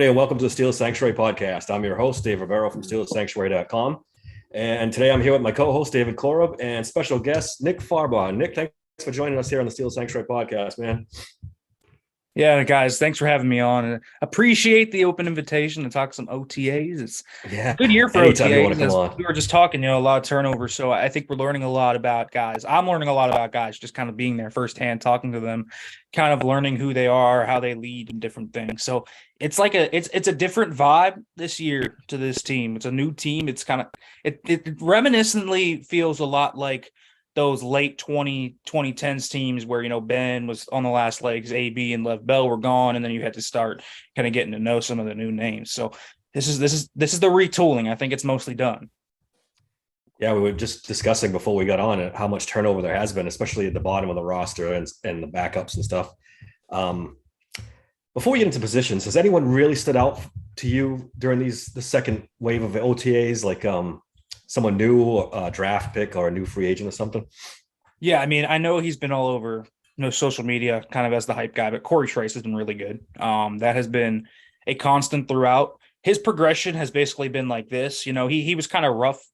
Hey, and welcome to the Steel Sanctuary podcast. I'm your host, Dave Rivero from SteelSanctuary.com. And today I'm here with my co-host, David Korup, and special guest, Nick Farbaugh. Nick, thanks for joining us here on the Steel Sanctuary podcast, man. Yeah, guys, thanks for having me on. And appreciate the open invitation to talk some OTAs. It's Yeah, a good year for anytime you want OTAs. to come As on. we were just talking, a lot of turnover. So I think we're learning a lot about guys. I'm learning a lot about guys, just kind of being there firsthand, talking to them, kind of learning who they are, how they lead, and different things. So it's like it's a different vibe this year to this team. It's a new team. It's kind of it reminiscently feels a lot like those late 2010s teams where, Ben was on the last legs, AB and Lev Bell were gone, and then you had to start kind of getting to know some of the new names. So this is the retooling. I think it's mostly done. Yeah, we were just discussing before we got on how much turnover there has been, especially at the bottom of the roster and the backups and stuff. Before we get into positions, has anyone really stood out to you during the second wave of OTAs, like someone new, a draft pick or a new free agent or something? Yeah, I mean, I know he's been all over social media kind of as the hype guy, but Corey Trice has been really good. That has been a constant throughout. His progression has basically been like this. He was kind of rough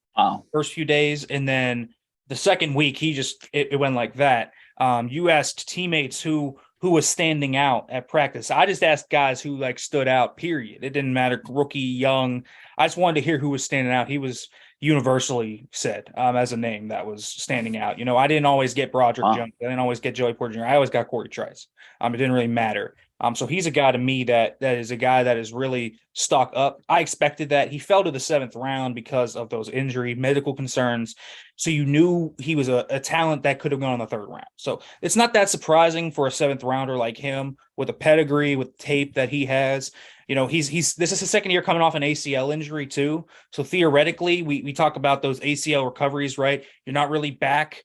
first few days, and then the second week it went like that. You asked teammates who was standing out at practice. I just asked guys who stood out, period. It didn't matter, rookie, young. I just wanted to hear who was standing out. He was universally said as a name that was standing out. I didn't always get Broderick Jones. I didn't always get Joey Porter Jr. I always got Corey Trice. It didn't really matter. So he's a guy to me that is a guy that is really stock up. I expected that. He fell to the seventh round because of those injury medical concerns. So you knew he was a talent that could have gone in the third round. So it's not that surprising for a seventh rounder like him with a pedigree, with tape that he has. This is his second year coming off an ACL injury too. So theoretically, we talk about those ACL recoveries, right? You're not really back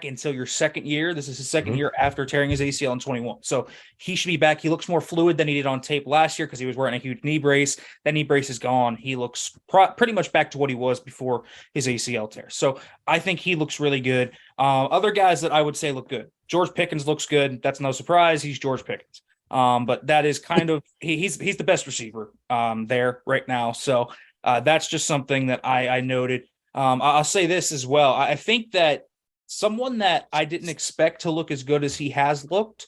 until your second year. This is his second year after tearing his ACL in 21. So he should be back. He looks more fluid than he did on tape last year because he was wearing a huge knee brace. That knee brace is gone. He looks pretty much back to what he was before his ACL tear. So I think he looks really good. Other guys that I would say look good. George Pickens looks good. That's no surprise. He's George Pickens. But that is kind of he's the best receiver there right now. So that's just something that I noted. I'll say this as well. I think that someone that I didn't expect to look as good as he has looked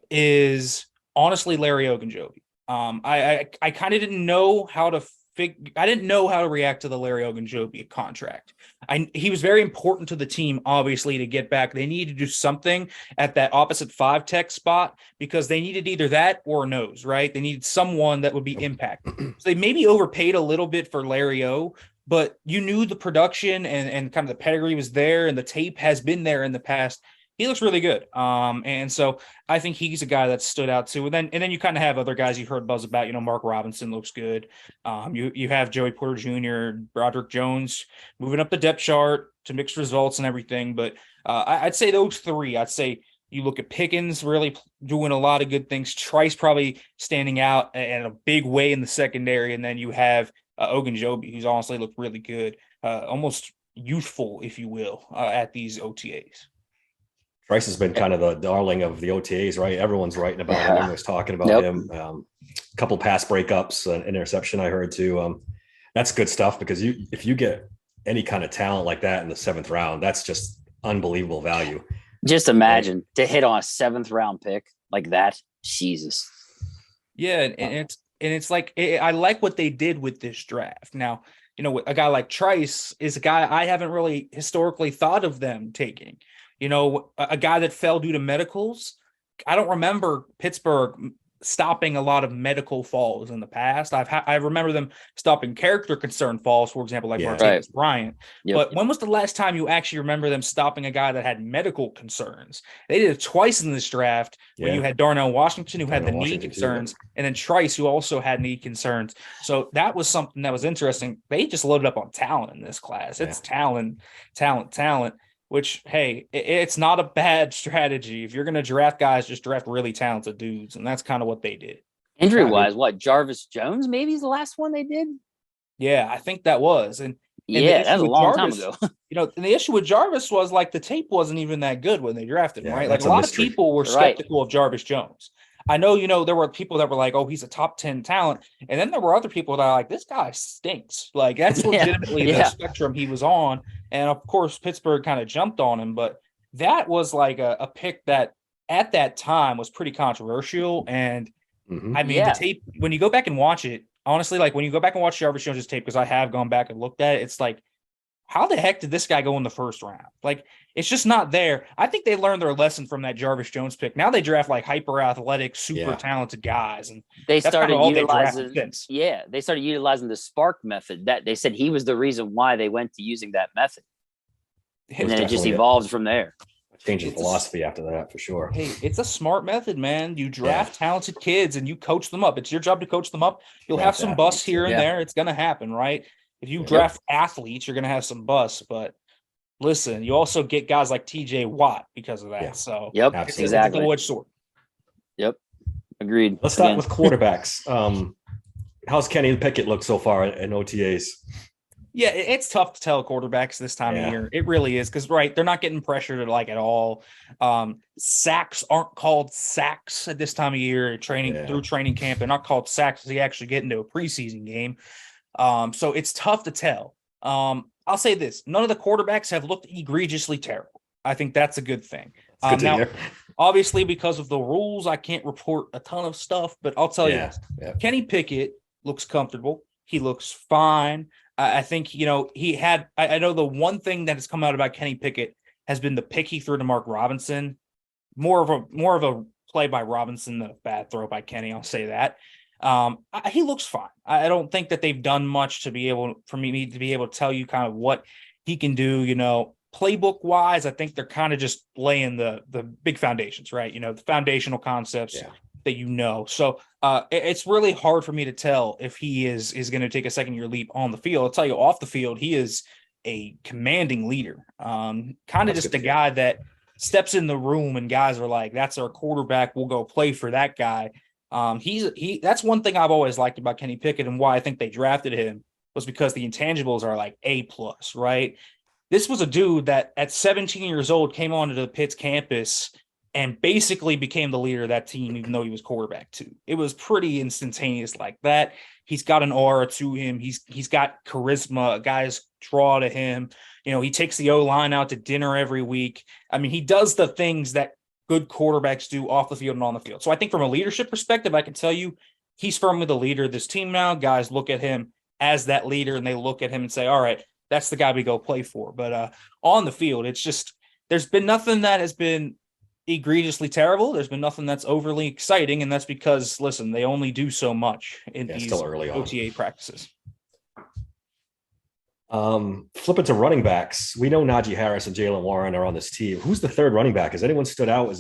is honestly Larry Ogunjobi. I kind of didn't know how to I didn't know how to react to the Larry Ogunjobi contract. He was very important to the team, obviously, to get back. They needed to do something at that opposite 5 tech spot because they needed either that or a nose, right? They needed someone that would be impacted. So they maybe overpaid a little bit for Larry O, but you knew the production and kind of the pedigree was there, and the tape has been there in the past. He looks really good. And so I think he's a guy that stood out too. And then you kind of have other guys you've heard buzz about. Mark Robinson looks good. You have Joey Porter Jr., Broderick Jones moving up the depth chart to mixed results and everything. But I'd say those three. I'd say you look at Pickens really doing a lot of good things. Trice probably standing out in a big way in the secondary. And then you have Ogunjobi, who's honestly looked really good, almost youthful, if you will, at these OTAs. Trice has been kind of the darling of the OTAs, right? Everyone's writing about him. Everyone's talking about him. A couple pass breakups, an interception I heard too. That's good stuff because if you get any kind of talent like that in the seventh round, that's just unbelievable value. Just imagine to hit on a seventh round pick like that. Jesus. Yeah, and it's like I like what they did with this draft. Now, a guy like Trice is a guy I haven't really historically thought of them taking. A guy that fell due to medicals. I don't remember Pittsburgh stopping a lot of medical falls in the past. I remember them stopping character concern falls, for example, like Martavis Bryant. Yep. But when was the last time you actually remember them stopping a guy that had medical concerns? They did it twice in this draft when you had Darnell Washington, who had the knee concerns, and then Trice, who also had knee concerns. So that was something that was interesting. They just loaded up on talent in this class. It's talent. Which, hey, it's not a bad strategy. If you're going to draft guys, just draft really talented dudes. And that's kind of what they did. Injury-wise, Jarvis Jones maybe is the last one they did? Yeah, I think that was. And that was a long time ago. And the issue with Jarvis was, the tape wasn't even that good when they drafted him, right? A lot of people were skeptical of Jarvis Jones. I know, there were people that were like, oh, he's a top 10 talent. And then there were other people that are like, this guy stinks. Like, that's legitimately the spectrum he was on. And of course, Pittsburgh kind of jumped on him. But that was like a pick that at that time was pretty controversial. And I mean, the tape, when you go back and watch it, honestly, like when you go back and watch Jarvis Jones' tape, because I have gone back and looked at it, it's like, how the heck did this guy go in the first round? Like, it's just not there. I think they learned their lesson from that Jarvis Jones pick. Now they draft like hyper athletic, super talented guys, and they started utilizing. They started utilizing the spark method. That they said he was the reason why they went to using that method, and then it just evolved from there. Change of philosophy after that, for sure. Hey, it's a smart method, man. You draft talented kids and you coach them up. It's your job to coach them up. You'll have some busts here and there. It's going to happen, right? If you draft athletes, you're going to have some busts. But listen, you also get guys like TJ Watt because of that. Yeah. So it's exactly a double-edged sword. Yep, agreed. Let's start with quarterbacks. How's Kenny Pickett look so far in OTAs? Yeah, it's tough to tell quarterbacks this time of year. It really is because, they're not getting pressured like at all. Sacks aren't called sacks at this time of year. Through training camp, they're not called sacks. They actually get into a preseason game. So it's tough to tell. I'll say this: none of the quarterbacks have looked egregiously terrible. I think that's a good thing. Now, obviously, because of the rules, I can't report a ton of stuff, but I'll tell you this: Kenny Pickett looks comfortable. He looks fine. I think, he had – I know the one thing that has come out about Kenny Pickett has been the pick he threw to Mark Robinson. More of a play by Robinson than a bad throw by Kenny, I'll say that. He looks fine. I don't think that they've done much for me to be able to tell you kind of what he can do, playbook-wise. I think they're kind of just laying the big foundations, right? The foundational concepts that So it's really hard for me to tell if he is going to take a second-year leap on the field. I'll tell you, off the field, he is a commanding leader. Kind of just a guy that steps in the room and guys are like, that's our quarterback. We'll go play for that guy. That's one thing I've always liked about Kenny Pickett and why I think they drafted him was because the intangibles are like A+, right? This was a dude that at 17 years old came onto the Pitt's campus and basically became the leader of that team, even though he was quarterback too. It was pretty instantaneous like that. He's got an aura to him. He's got charisma. Guys draw to him. He takes the O-line out to dinner every week. I mean, he does the things that good quarterbacks do off the field and on the field. So I think from a leadership perspective, I can tell you he's firmly the leader of this team now. Guys look at him as that leader and they look at him and say, all right, that's the guy we go play for. But on the field, it's just there's been nothing that has been egregiously terrible. There's been nothing that's overly exciting, and that's because, listen, they only do so much in these still early OTA practices. Flipping to running backs, we know Najee Harris and Jaylen Warren are on this team. Who's the third running back? Has anyone stood out?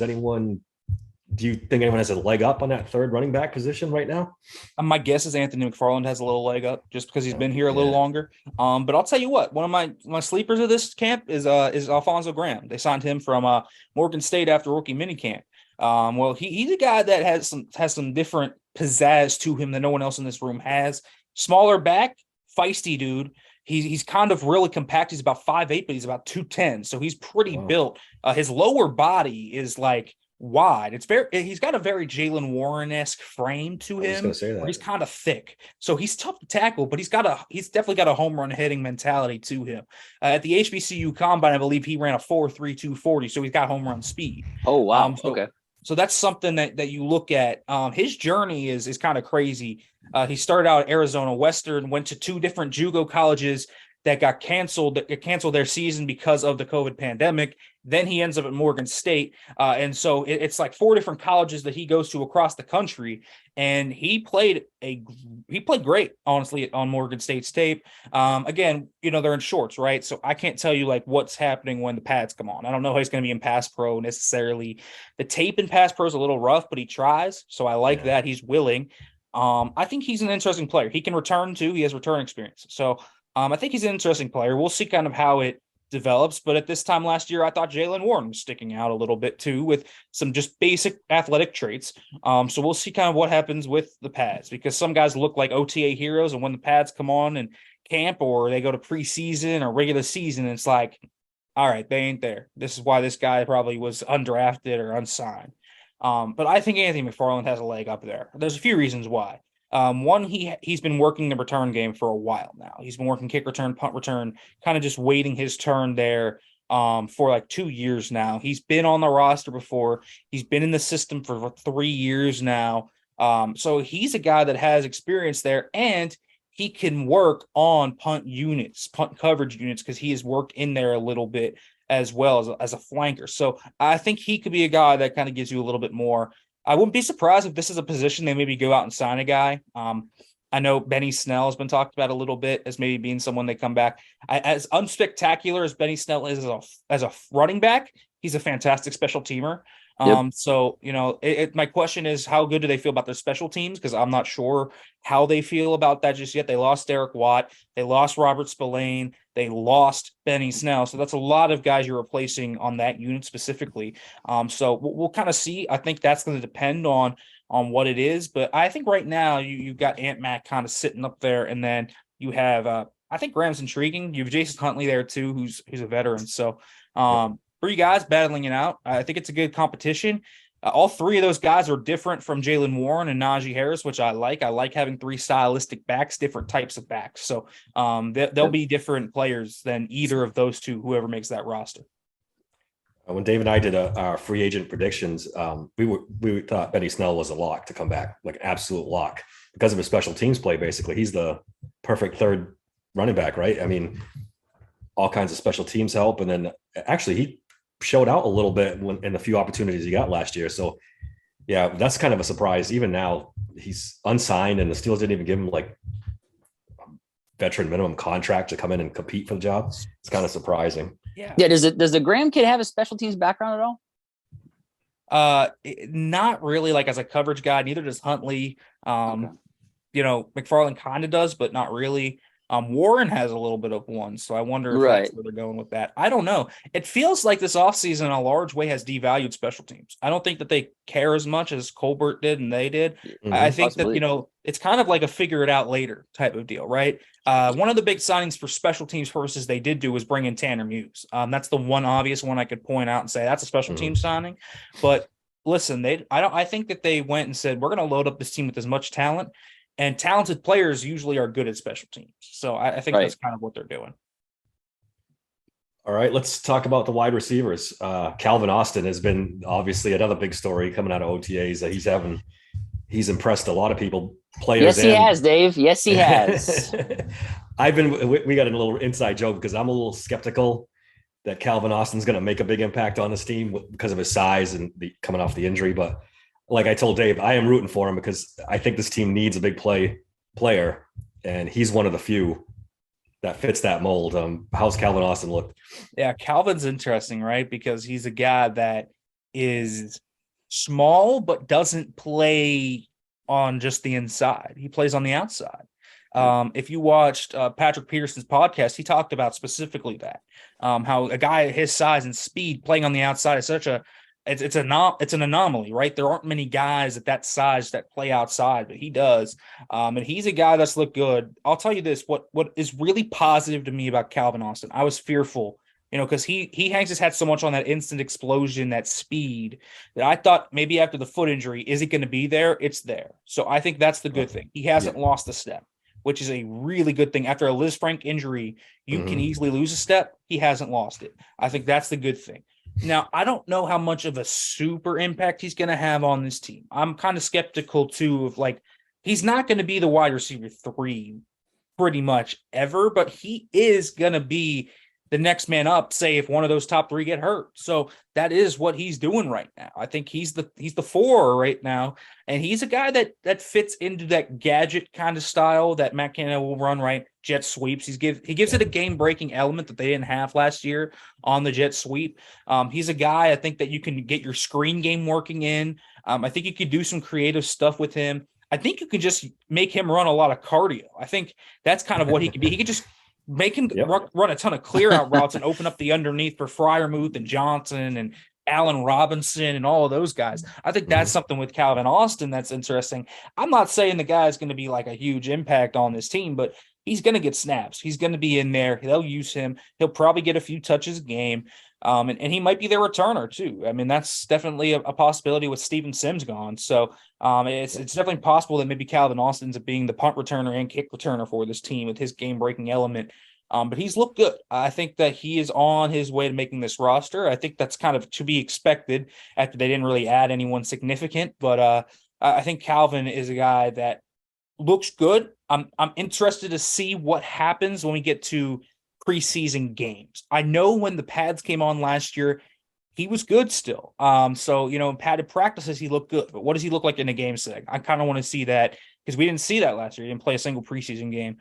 Do you think anyone has a leg up on that third running back position right now? My guess is Anthony McFarland has a little leg up just because he's been here a little longer. But I'll tell you what, one of my sleepers of this camp is Alfonso Graham. They signed him from Morgan State after rookie minicamp. Well, he's a guy that has some different pizzazz to him that no one else in this room has. Smaller back, feisty dude. He's kind of really compact. He's about 5'8", but he's about 210. So he's pretty built. His lower body is like wide. He's got a very Jaylen Warren-esque frame to him. I was going to say that. He's kind of thick. So he's tough to tackle, but he's definitely got a home run hitting mentality to him. At the HBCU combine, I believe he ran a 4.3 240. So he's got home run speed. Oh, wow. Okay. So that's something that you look at. His journey is kind of crazy. He started out at Arizona Western, went to two different JUCO colleges that got canceled their season because of the COVID pandemic. Then he ends up at Morgan State. And so it's like four different colleges that he goes to across the country. And he played great, honestly, on Morgan State's tape. Again, they're in shorts, right? So I can't tell you like what's happening when the pads come on. I don't know how he's going to be in pass pro necessarily. The tape in pass pro is a little rough, but he tries. So I like that. He's willing. I think he's an interesting player. He can return too. He has return experience. So I think he's an interesting player. We'll see kind of how it develops. But at this time last year, I thought Jaylen Warren was sticking out a little bit too with some just basic athletic traits. So we'll see kind of what happens with the pads because some guys look like OTA heroes. And when the pads come on in camp or they go to preseason or regular season, it's like, all right, they ain't there. This is why this guy probably was undrafted or unsigned. But I think Anthony McFarland has a leg up there. There's a few reasons why. One, he's been working the return game for a while now. He's been working kick return, punt return, kind of just waiting his turn there for like 2 years now. He's been on the roster before. He's been in the system for 3 years now. So he's a guy that has experience there, and he can work on punt coverage units, because he has worked in there a little bit as well as a flanker. So I think he could be a guy that kind of gives you a little bit more. I wouldn't be surprised if this is a position they maybe go out and sign a guy. I know Benny Snell has been talked about a little bit as maybe being someone they come back. As unspectacular as Benny Snell is as a running back, he's a fantastic special teamer. Yep. So, my question is, how good do they feel about their special teams? Because I'm not sure how they feel about that just yet. They lost Derek Watt. They lost Robert Spillane. They lost Benny Snell. So that's a lot of guys you're replacing on that unit specifically. So we'll kind of see. I think that's going to depend on what it is. But I think right now you've got Ant Mac kind of sitting up there. And then you have, I think Graham's intriguing. You have Jason Huntley there too, who's a veteran. So, 3 guys battling it out. I think it's a good competition. All 3 of those guys are different from Jaylen Warren and Najee Harris, which I like. I like having 3 stylistic backs, different types of backs. So they'll be different players than either of those 2, whoever makes that roster. When Dave and I did our free agent predictions, we thought Benny Snell was a lock to come back, like absolute lock, because of his special teams play. Basically, he's the perfect third running back, right? I mean, all kinds of special teams help, and then actually he showed out a little bit in the few opportunities he got last year. So yeah, that's kind of a surprise. Even now he's unsigned, and the Steelers didn't even give him like a veteran minimum contract to come in and compete for the job. It's kind of surprising. Yeah. Does the Graham kid have a special teams background at all? Not really, like as a coverage guy. Neither does Huntley. McFarland kind of does, but not really. Warren has a little bit of one, so I wonder if that's where they're going with that. I don't know. It feels like this offseason in a large way has devalued special teams. I don't think that they care as much as Colbert did and they did. I think possibly that, it's kind of like a figure it out later type of deal, right? One of the big signings for special teams purposes they did do was bring in Tanner Muse. That's the one obvious one I could point out and say that's a special team signing. But listen, I think that they went and said, we're going to load up this team with as much talent. And talented players usually are good at special teams. So I think that's kind of what they're doing. All right, let's talk about the wide receivers. Calvin Austin has been obviously another big story coming out of OTAs. He's impressed a lot of people, players. Yes, he has, Dave. Yes, he has. We got a little inside joke because I'm a little skeptical that Calvin Austin's going to make a big impact on this team because of his size and coming off the injury. But like I told Dave, I am rooting for him because I think this team needs a big player, and he's one of the few that fits that mold. How's Calvin Austin look? Yeah, Calvin's interesting, right? Because he's a guy that is small but doesn't play on just the inside. He plays on the outside. If you watched Patrick Peterson's podcast, he talked about specifically that how a guy his size and speed playing on the outside is such a it's an anomaly, right? There aren't many guys at that size that play outside, but he does. And he's a guy that's looked good. I'll tell you this, what is really positive to me about Calvin Austin, I was fearful, because he hangs his hat so much on that instant explosion, that speed, that I thought maybe after the foot injury, is it going to be there? It's there. So I think that's the good thing. He hasn't lost a step, which is a really good thing. After a Liz Frank injury, you can easily lose a step. He hasn't lost it. I think that's the good thing. Now, I don't know how much of a super impact he's going to have on this team. I'm kind of skeptical, too, of he's not going to be the wide receiver 3 pretty much ever, but he is going to be the next man up, say, if one of those top 3 get hurt. So that is what he's doing right now. I think he's the 4 right now, and he's a guy that fits into that gadget kind of style that Matt Canada will run, right? Jet sweeps. He gives it a game-breaking element that they didn't have last year on the jet sweep. He's a guy I think that you can get your screen game working in. I think you could do some creative stuff with him. I think you could just make him run a lot of cardio. I think that's kind of what he could be. He could just make him run a ton of clear out routes and open up the underneath for Freiermuth and Johnson and Allen Robinson and all of those guys. I think that's something with Calvin Austin that's interesting. I'm not saying the guy is going to be like a huge impact on this team, but he's going to get snaps. He's going to be in there. They'll use him. He'll probably get a few touches a game. And he might be their returner too. I mean, that's definitely a possibility with Steven Sims gone. So it's definitely possible that maybe Calvin Austin ends up being the punt returner and kick returner for this team with his game breaking element. But he's looked good. I think that he is on his way to making this roster. I think that's kind of to be expected after they didn't really add anyone significant. But I think Calvin is a guy that looks good. I'm interested to see what happens when we get to preseason games. I know when the pads came on last year, he was good still. So in padded practices, he looked good. But what does he look like in a game setting? I kind of want to see that because we didn't see that last year. He didn't play a single preseason game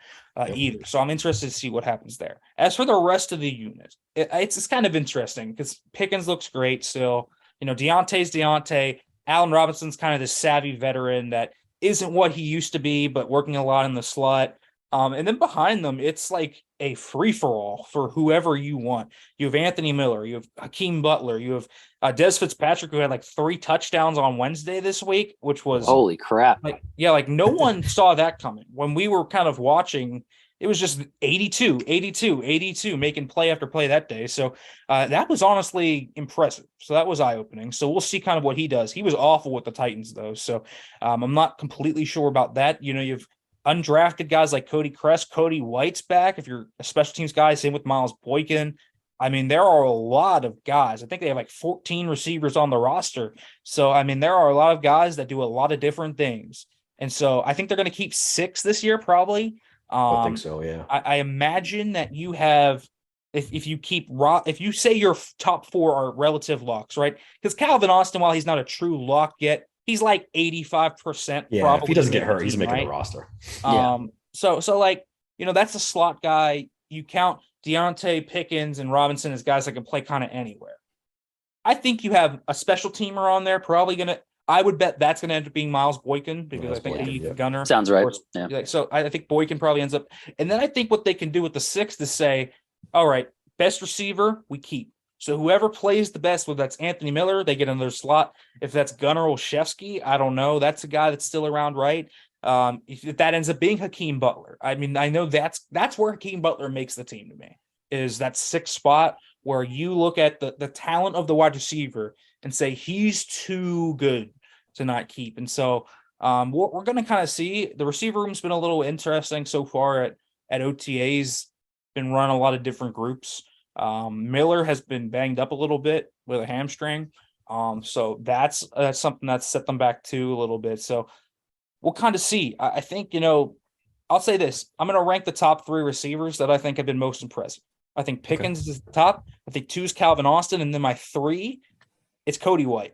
either. So I'm interested to see what happens there. As for the rest of the unit, it's kind of interesting because Pickens looks great still. Deontay's Deontay. Allen Robinson's kind of this savvy veteran that isn't what he used to be, but working a lot in the slot. And then behind them, it's like a free-for-all for whoever you want. You have Anthony Miller, you have Hakeem Butler, you have Dez Fitzpatrick, who had like 3 touchdowns on Wednesday this week, which was holy crap. Like no one saw that coming. When we were kind of watching, it was just 82, making play after play that day. So that was honestly impressive. So that was eye-opening. So we'll see kind of what he does. He was awful with the Titans, though. So I'm not completely sure about that. You've undrafted guys like Cody Crest, Cody White's back. If you're a special teams guy, same with Miles Boykin. I mean, there are a lot of guys. I think they have like 14 receivers on the roster. So, I mean, there are a lot of guys that do a lot of different things. And so I think they're going to keep 6 this year, probably. I think so, yeah. I imagine that you have, if you say your top 4 are relative locks, right? Because Calvin Austin, while he's not a true lock yet, he's like 85%. Yeah, probably if he doesn't get hurt, he's making right? the roster. So like, that's a slot guy. You count Deontay, Pickens, and Robinson as guys that can play kind of anywhere. I think you have a special teamer on there, I would bet that's going to end up being Miles Boykin because I think they need the gunner. Sounds right. Yeah. So I think Boykin probably ends up. And then I think what they can do with the 6th is say, all right, best receiver, we keep. So whoever plays the best, whether that's Anthony Miller, they get another slot. If that's Gunnar Olszewski, I don't know. That's a guy that's still around, right? If that ends up being Hakeem Butler. I mean, I know that's where Hakeem Butler makes the team to me, is that 6th spot where you look at the talent of the wide receiver and say he's too good to not keep. And so what we're going to kind of see, the receiver room's been a little interesting so far at OTAs, been run a lot of different groups. Miller has been banged up a little bit with a hamstring. So that's something that's set them back too a little bit. So we'll kind of see. I think, I'll say this. I'm going to rank the top 3 receivers that I think have been most impressive. I think Pickens is the top. I think 2 is Calvin Austin. And then my 3, it's Cody White.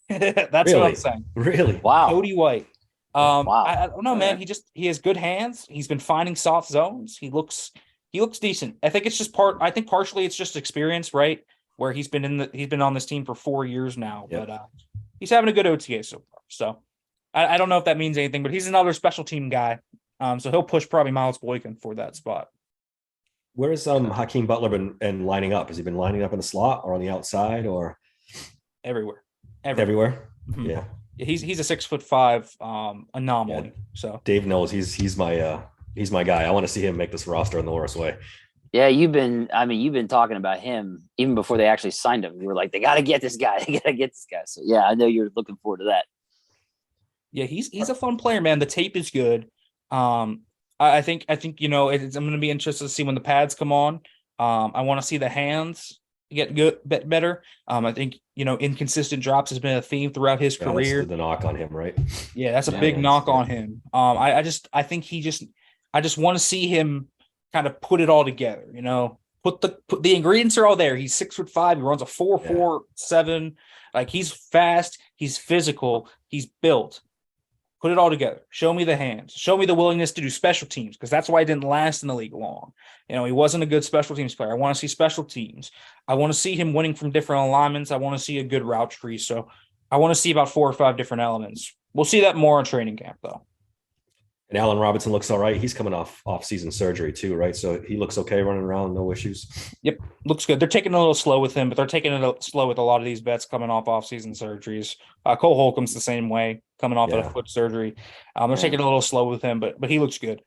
That's what I'm saying. Really? Wow. Cody White. Wow. I don't know, man. He has good hands. He's been finding soft zones. He looks decent. I think it's just partially it's just experience, right? Where he's been on this team for 4 years now, but he's having a good OTA so far. So I don't know if that means anything, but he's another special team guy. So he'll push probably Miles Boykin for that spot. Where's Hakeem Butler been lining up? Has he been lining up in the slot or on the outside or everywhere? Mm-hmm. Yeah. He's a 6'5" anomaly. Yeah. So Dave knows he's my guy. I want to see him make this roster in the worst way. Yeah, you've been talking about him even before they actually signed him. You were like, they got to get this guy. So yeah, I know you're looking forward to that. Yeah, he's a fun player, man. The tape is good. I think I'm going to be interested to see when the pads come on. I want to see the hands get good, better. I think inconsistent drops has been a theme throughout his career. That's the knock on him, right? Yeah, that's a big knock on him. I just want to see him kind of put it all together. Put the ingredients are all there. He's 6'5". He runs a 4.47. Like, he's fast. He's physical. He's built. Put it all together. Show me the hands. Show me the willingness to do special teams, because that's why he didn't last in the league long. He wasn't a good special teams player. I want to see special teams. I want to see him winning from different alignments. I want to see a good route tree. So I want to see about 4 or 5 different elements. We'll see that more in training camp, though. And Allen Robinson looks all right. He's coming off season surgery too, right? So he looks okay running around, no issues. Yep, looks good. They're taking it a little slow with him, but they're taking it slow with a lot of these vets coming off season surgeries. Cole Holcomb's the same way, coming off of a foot surgery. They're taking it a little slow with him, but he looks good.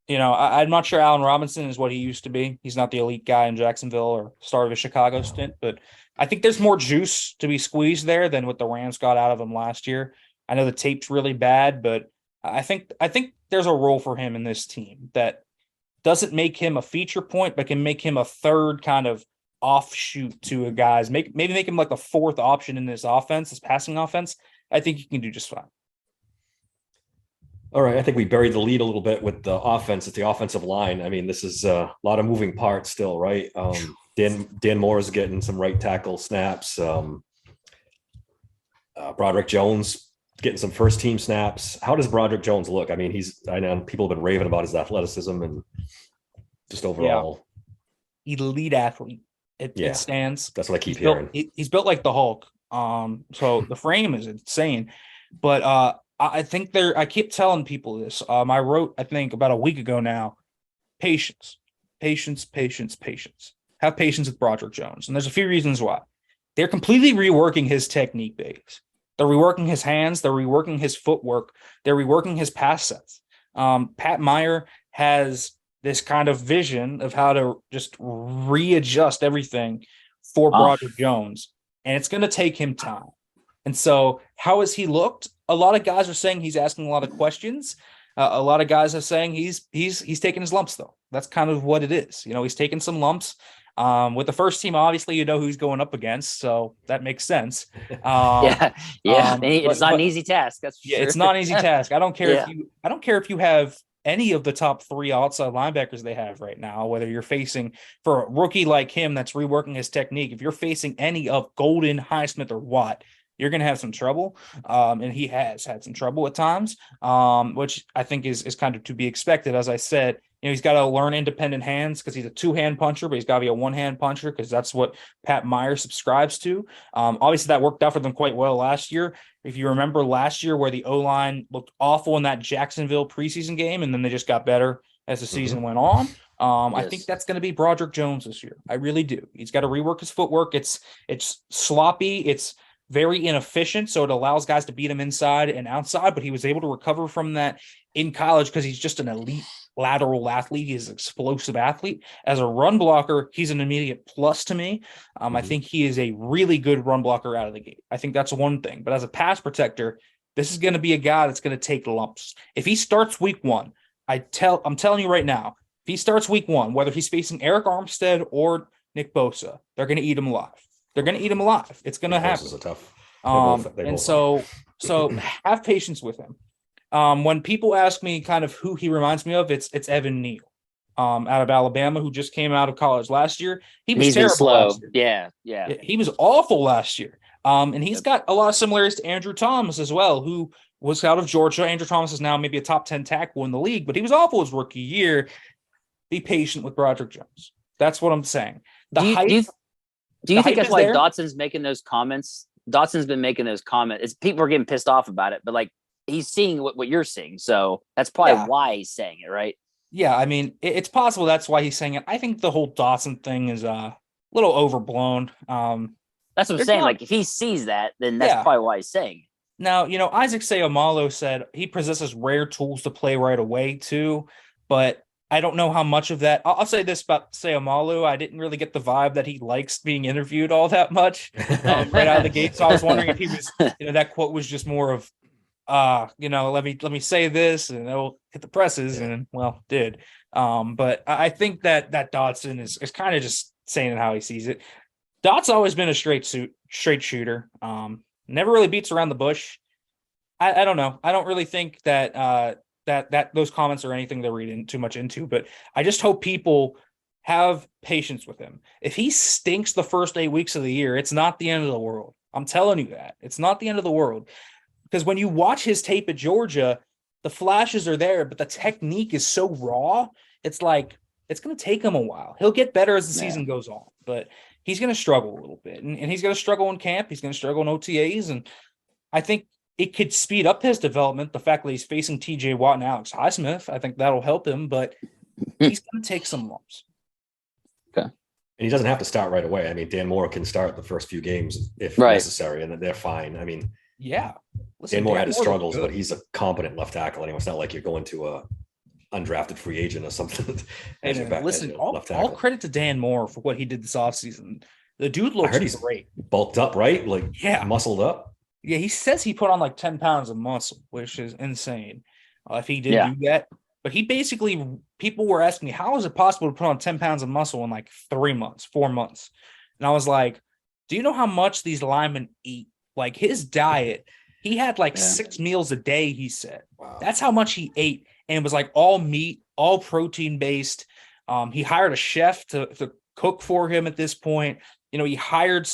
I'm not sure Allen Robinson is what he used to be. He's not the elite guy in Jacksonville or start of a Chicago stint, but I think there's more juice to be squeezed there than what the Rams got out of him last year. I know the tape's really bad, but I think there's a role for him in this team that doesn't make him a feature point, but can make him a third kind of offshoot to a guy's maybe make him like a fourth option in this offense, this passing offense. I think he can do just fine. All right. I think we buried the lead a little bit with the offense at the offensive line. I mean, this is a lot of moving parts still, right? Dan Moore is getting some right tackle snaps. Broderick Jones getting some first team snaps. How does Broderick Jones look? I mean, I know people have been raving about his athleticism and just overall. Elite athlete. It stands. That's what I keep hearing. He's built like the Hulk. So the frame is insane. But I think I keep telling people this. I wrote, I think about a week ago now, patience. Have patience with Broderick Jones. And there's a few reasons why. They're completely reworking his technique base. They're reworking his hands. They're reworking his footwork. They're reworking his pass sets. Pat Meyer has this kind of vision of how to just readjust everything for Broderick Jones. And it's going to take him time. And so how has he looked? A lot of guys are saying he's asking a lot of questions. A lot of guys are saying he's taking his lumps, though. That's kind of what it is. He's taking some lumps. With the first team, obviously, who he's going up against, so that makes sense. It's not an easy task. That's for sure. It's not an easy task. I don't care if you have any of the top three outside linebackers they have right now, whether you're facing for a rookie like him that's reworking his technique. If you're facing any of Golden, Highsmith, or Watt, you're going to have some trouble. And he has had some trouble at times, which I think is kind of to be expected. As I said, he's got to learn independent hands because he's a two-hand puncher, but he's got to be a one-hand puncher because that's what Pat Meyer subscribes to. Obviously, that worked out for them quite well last year. If you remember last year where the O-line looked awful in that Jacksonville preseason game, and then they just got better as the season went on. Yes. I think that's going to be Broderick Jones this year. I really do. He's got to rework his footwork. It's sloppy. It's very inefficient, so it allows guys to beat him inside and outside, but he was able to recover from that in college because he's just an elite lateral athlete. He's an explosive athlete. As a run blocker, he's an immediate plus to me. I think he is a really good run blocker out of the gate. I think that's one thing. But as a pass protector, this is going to be a guy that's going to take lumps. If he starts week one, I'm telling you right now, if he starts week one, whether he's facing Eric Armstead or Nick Bosa, they're going to eat him alive. They're going to eat him alive. It's going to happen. This is a tough. So have patience with him. When people ask me kind of who he reminds me of, it's Evan Neal, out of Alabama, who just came out of college last year. He's terrible. Slow. Yeah. He was awful last year. And he's got a lot of similarities to Andrew Thomas as well, who was out of Georgia. Andrew Thomas is now maybe a top 10 tackle in the league, but he was awful his rookie year. Be patient with Broderick Jones. That's what I'm saying. Do you think that's why Dotson's making those comments? Dotson's been making those comments. People are getting pissed off about it, but like he's seeing what you're seeing. So that's probably why he's saying it, right? Yeah, I mean, it's possible that's why he's saying it. I think the whole Dotson thing is a little overblown. That's what I'm saying. Like if he sees that, then that's probably why he's saying it. Now, Isaac Seumalo said he possesses rare tools to play right away too, but I don't know how much of that. I'll say this about Seumalo. I didn't really get the vibe that he likes being interviewed all that much right out of the gate. So I was wondering if he was, that quote was just more of, let me say this and it'll hit the presses and did. But I think that Dotson is kind of just saying it how he sees it. Dot's always been a straight shooter. Never really beats around the bush. I don't know. I don't really think that that those comments are anything they're reading too much into, but I just hope people have patience with him. If he stinks the first 8 weeks of the year, it's not the end of the world. I'm telling you that. It's not the end of the world. Because when you watch his tape at Georgia, the flashes are there, but the technique is so raw. It's like, it's going to take him a while. He'll get better as the season goes on, but he's going to struggle a little bit. And he's going to struggle in camp. He's going to struggle in OTAs. And I think it could speed up his development. The fact that he's facing TJ Watt and Alex Highsmith, I think that'll help him, but he's going to take some lumps. Okay. And he doesn't have to start right away. I mean, Dan Moore can start the first few games if necessary, and they're fine. I mean, Dan Moore had his struggles, but he's a competent left tackle anyway. It's not like you're going to undrafted free agent or something. Hey, man, listen, all credit to Dan Moore for what he did this offseason. The dude looks great. Bulked up, right? Like, yeah, muscled up. Yeah, he says he put on like 10 pounds of muscle, which is insane. If he did do that, but he basically, people were asking me, how is it possible to put on 10 pounds of muscle in like 3 months, 4 months? And I was like, do you know how much these linemen eat? Like his diet, he had like 6 meals a day, he said. Wow. That's how much he ate. And it was like all meat, all protein based. He hired a chef to cook for him at this point. You know, he hired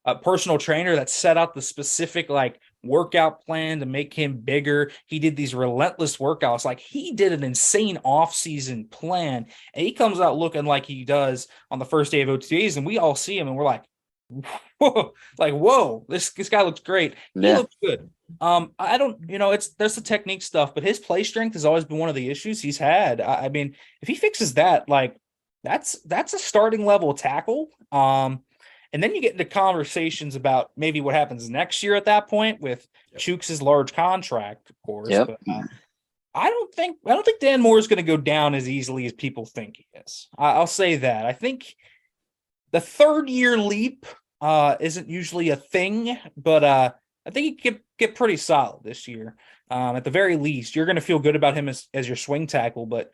a personal trainer that set out the specific like workout plan to make him bigger. He did these relentless workouts. Like he did an insane off-season plan, and he comes out looking like he does on the first day of OTAs, and we all see him and we're like, whoa, this guy looks great. He looks good. I don't, there's the technique stuff, but his play strength has always been one of the issues he's had. I mean, if he fixes that, like that's a starting level tackle. And then you get into conversations about maybe what happens next year at that point with Chuks' large contract, of course. But, I don't think Dan Moore is going to go down as easily as people think he is. I'll say that. I think the 3rd-year leap isn't usually a thing, but I think he could get pretty solid this year. At the very least, you're going to feel good about him as your swing tackle. But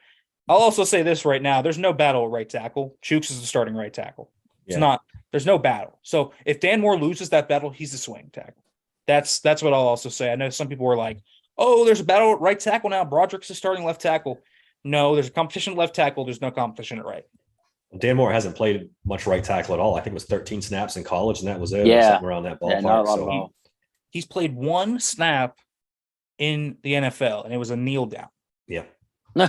I'll also say this right now: there's no battle at right tackle. Chuks is the starting right tackle. It's not. There's no battle. So if Dan Moore loses that battle, he's the swing tackle. That's what I'll also say. I know some people were like, "Oh, there's a battle at right tackle now. Broderick's the starting left tackle." No, there's a competition at left tackle. There's no competition at right. Dan Moore hasn't played much right tackle at all. I think it was 13 snaps in college, and that was it. Yeah, something around that ballpark. He's played 1 snap in the NFL, and it was a kneel down. Yeah. Yeah.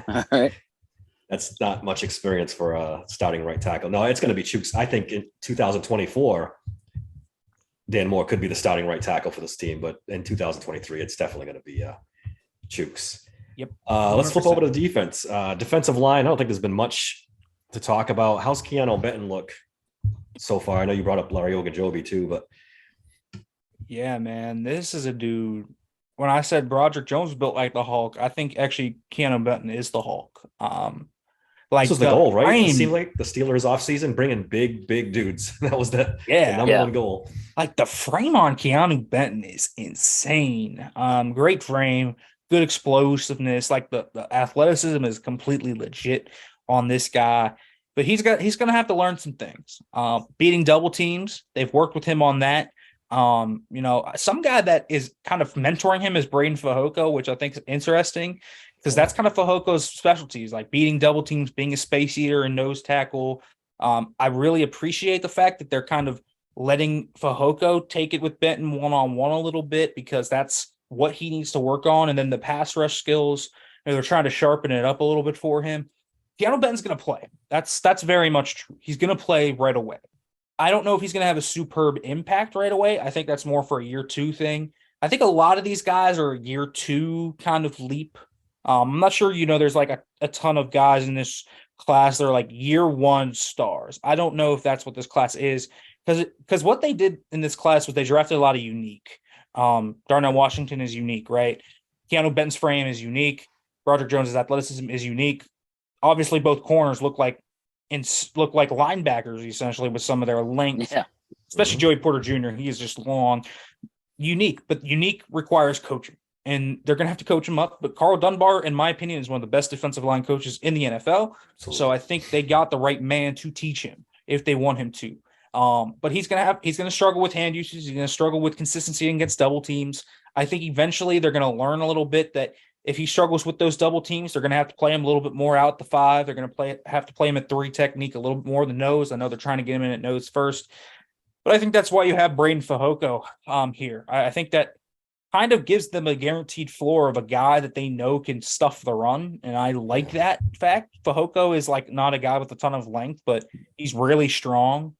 All right. That's not much experience for a starting right tackle. No, it's going to be Chuks. I think in 2024, Dan Moore could be the starting right tackle for this team, but in 2023, it's definitely going to be Chuks. Yep. Let's flip over to the defense. Defensive line, I don't think there's been much to talk about. How's Keanu Benton look so far? I know you brought up Larry Ogunjobi too, but. Yeah, man, this is a dude. When I said Broderick Jones was built like the Hulk, I think actually Keanu Benton is the Hulk. This was the goal, right? It seemed like the Steelers offseason bringing big dudes. That was the number one goal. Like the frame on Keanu Benton is insane. Great frame, good explosiveness. Like the athleticism is completely legit on this guy. But he's going to have to learn some things. Beating double teams, they've worked with him on that. Some guy that is kind of mentoring him is Braden Fehoko, which I think is interesting because that's kind of Fajoko's specialties, like beating double teams, being a space eater and nose tackle. I really appreciate the fact that they're kind of letting Fehoko take it with Benton one-on-one a little bit because that's what he needs to work on. And then the pass rush skills, they're trying to sharpen it up a little bit for him. Keanu Benton's going to play. That's very much true. He's going to play right away. I don't know if he's going to have a superb impact right away. I think that's more for a year 2 thing. I think a lot of these guys are year 2 kind of leap. I'm not sure, there's like a ton of guys in this class that are like year 1 stars. I don't know if that's what this class is because what they did in this class was they drafted a lot of unique. Darnell Washington is unique, right? Keanu Benton's frame is unique. Broderick Jones' athleticism is unique. Obviously, both corners look like linebackers essentially with some of their length. Yeah. Especially Joey Porter Jr. He is just long. Unique, but unique requires coaching. And they're going to have to coach him up. But Carl Dunbar, in my opinion, is one of the best defensive line coaches in the NFL. Absolutely. So I think they got the right man to teach him if they want him to. But he's going to struggle with hand usage. He's going to struggle with consistency against double teams. I think eventually they're going to learn a little bit that if he struggles with those double teams, they're going to have to play him a little bit more out the 5. They're going to have to play him at 3 technique a little bit more than nose. I know they're trying to get him in at nose first, but I think that's why you have Braden Fehoko here. I think that kind of gives them a guaranteed floor of a guy that they know can stuff the run, and I like that fact. Fehoko is like not a guy with a ton of length, but he's really strong.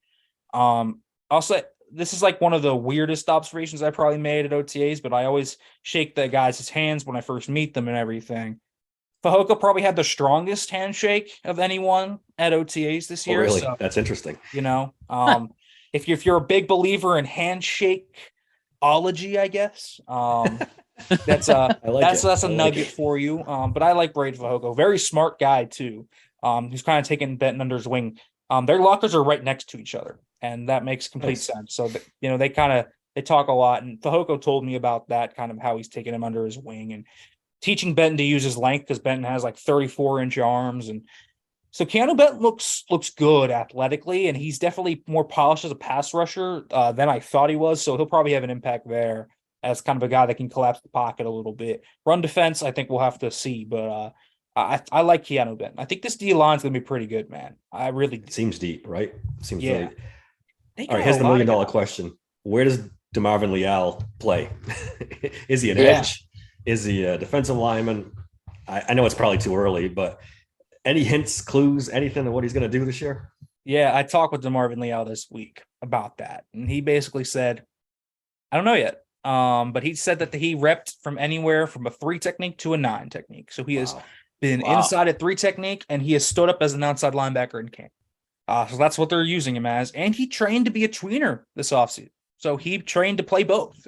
I'll say this is like one of the weirdest observations I probably made at OTAs, but I always shake the guys' hands when I first meet them and everything. Fehoko probably had the strongest handshake of anyone at OTAs this year. Oh, really? So, that's interesting. If you're a big believer in handshakeology, I guess, That's a nugget for you. But I like Breiden Fehoko. Very smart guy too. Who's kind of taking Benton under his wing. Their lockers are right next to each other, and that makes complete sense. So they talk a lot, and Fehoko told me about that, kind of how he's taking him under his wing and teaching Benton to use his length, because Benton has like 34-inch arms. And so Keanu Benton looks good athletically, and he's definitely more polished as a pass rusher than I thought he was. So he'll probably have an impact there as kind of a guy that can collapse the pocket a little bit. Run defense, I think we'll have to see, but I like Keanu Benton. I think this D line is going to be pretty good, man. I really do. It seems deep, right? Seems yeah. Really... All right, here's the $1 million question. Where does DeMarvin Leal play? Is he an edge? Is he a defensive lineman? I know it's probably too early, but any hints, clues, anything of what he's going to do this year? Yeah, I talked with DeMarvin Leal this week about that, and he basically said, I don't know yet. But he said that he repped from anywhere from a 3 technique to a 9 technique. So he has been inside at 3 technique, and he has stood up as an outside linebacker in camp. So that's what they're using him as. And he trained to be a tweener this offseason. So he trained to play both,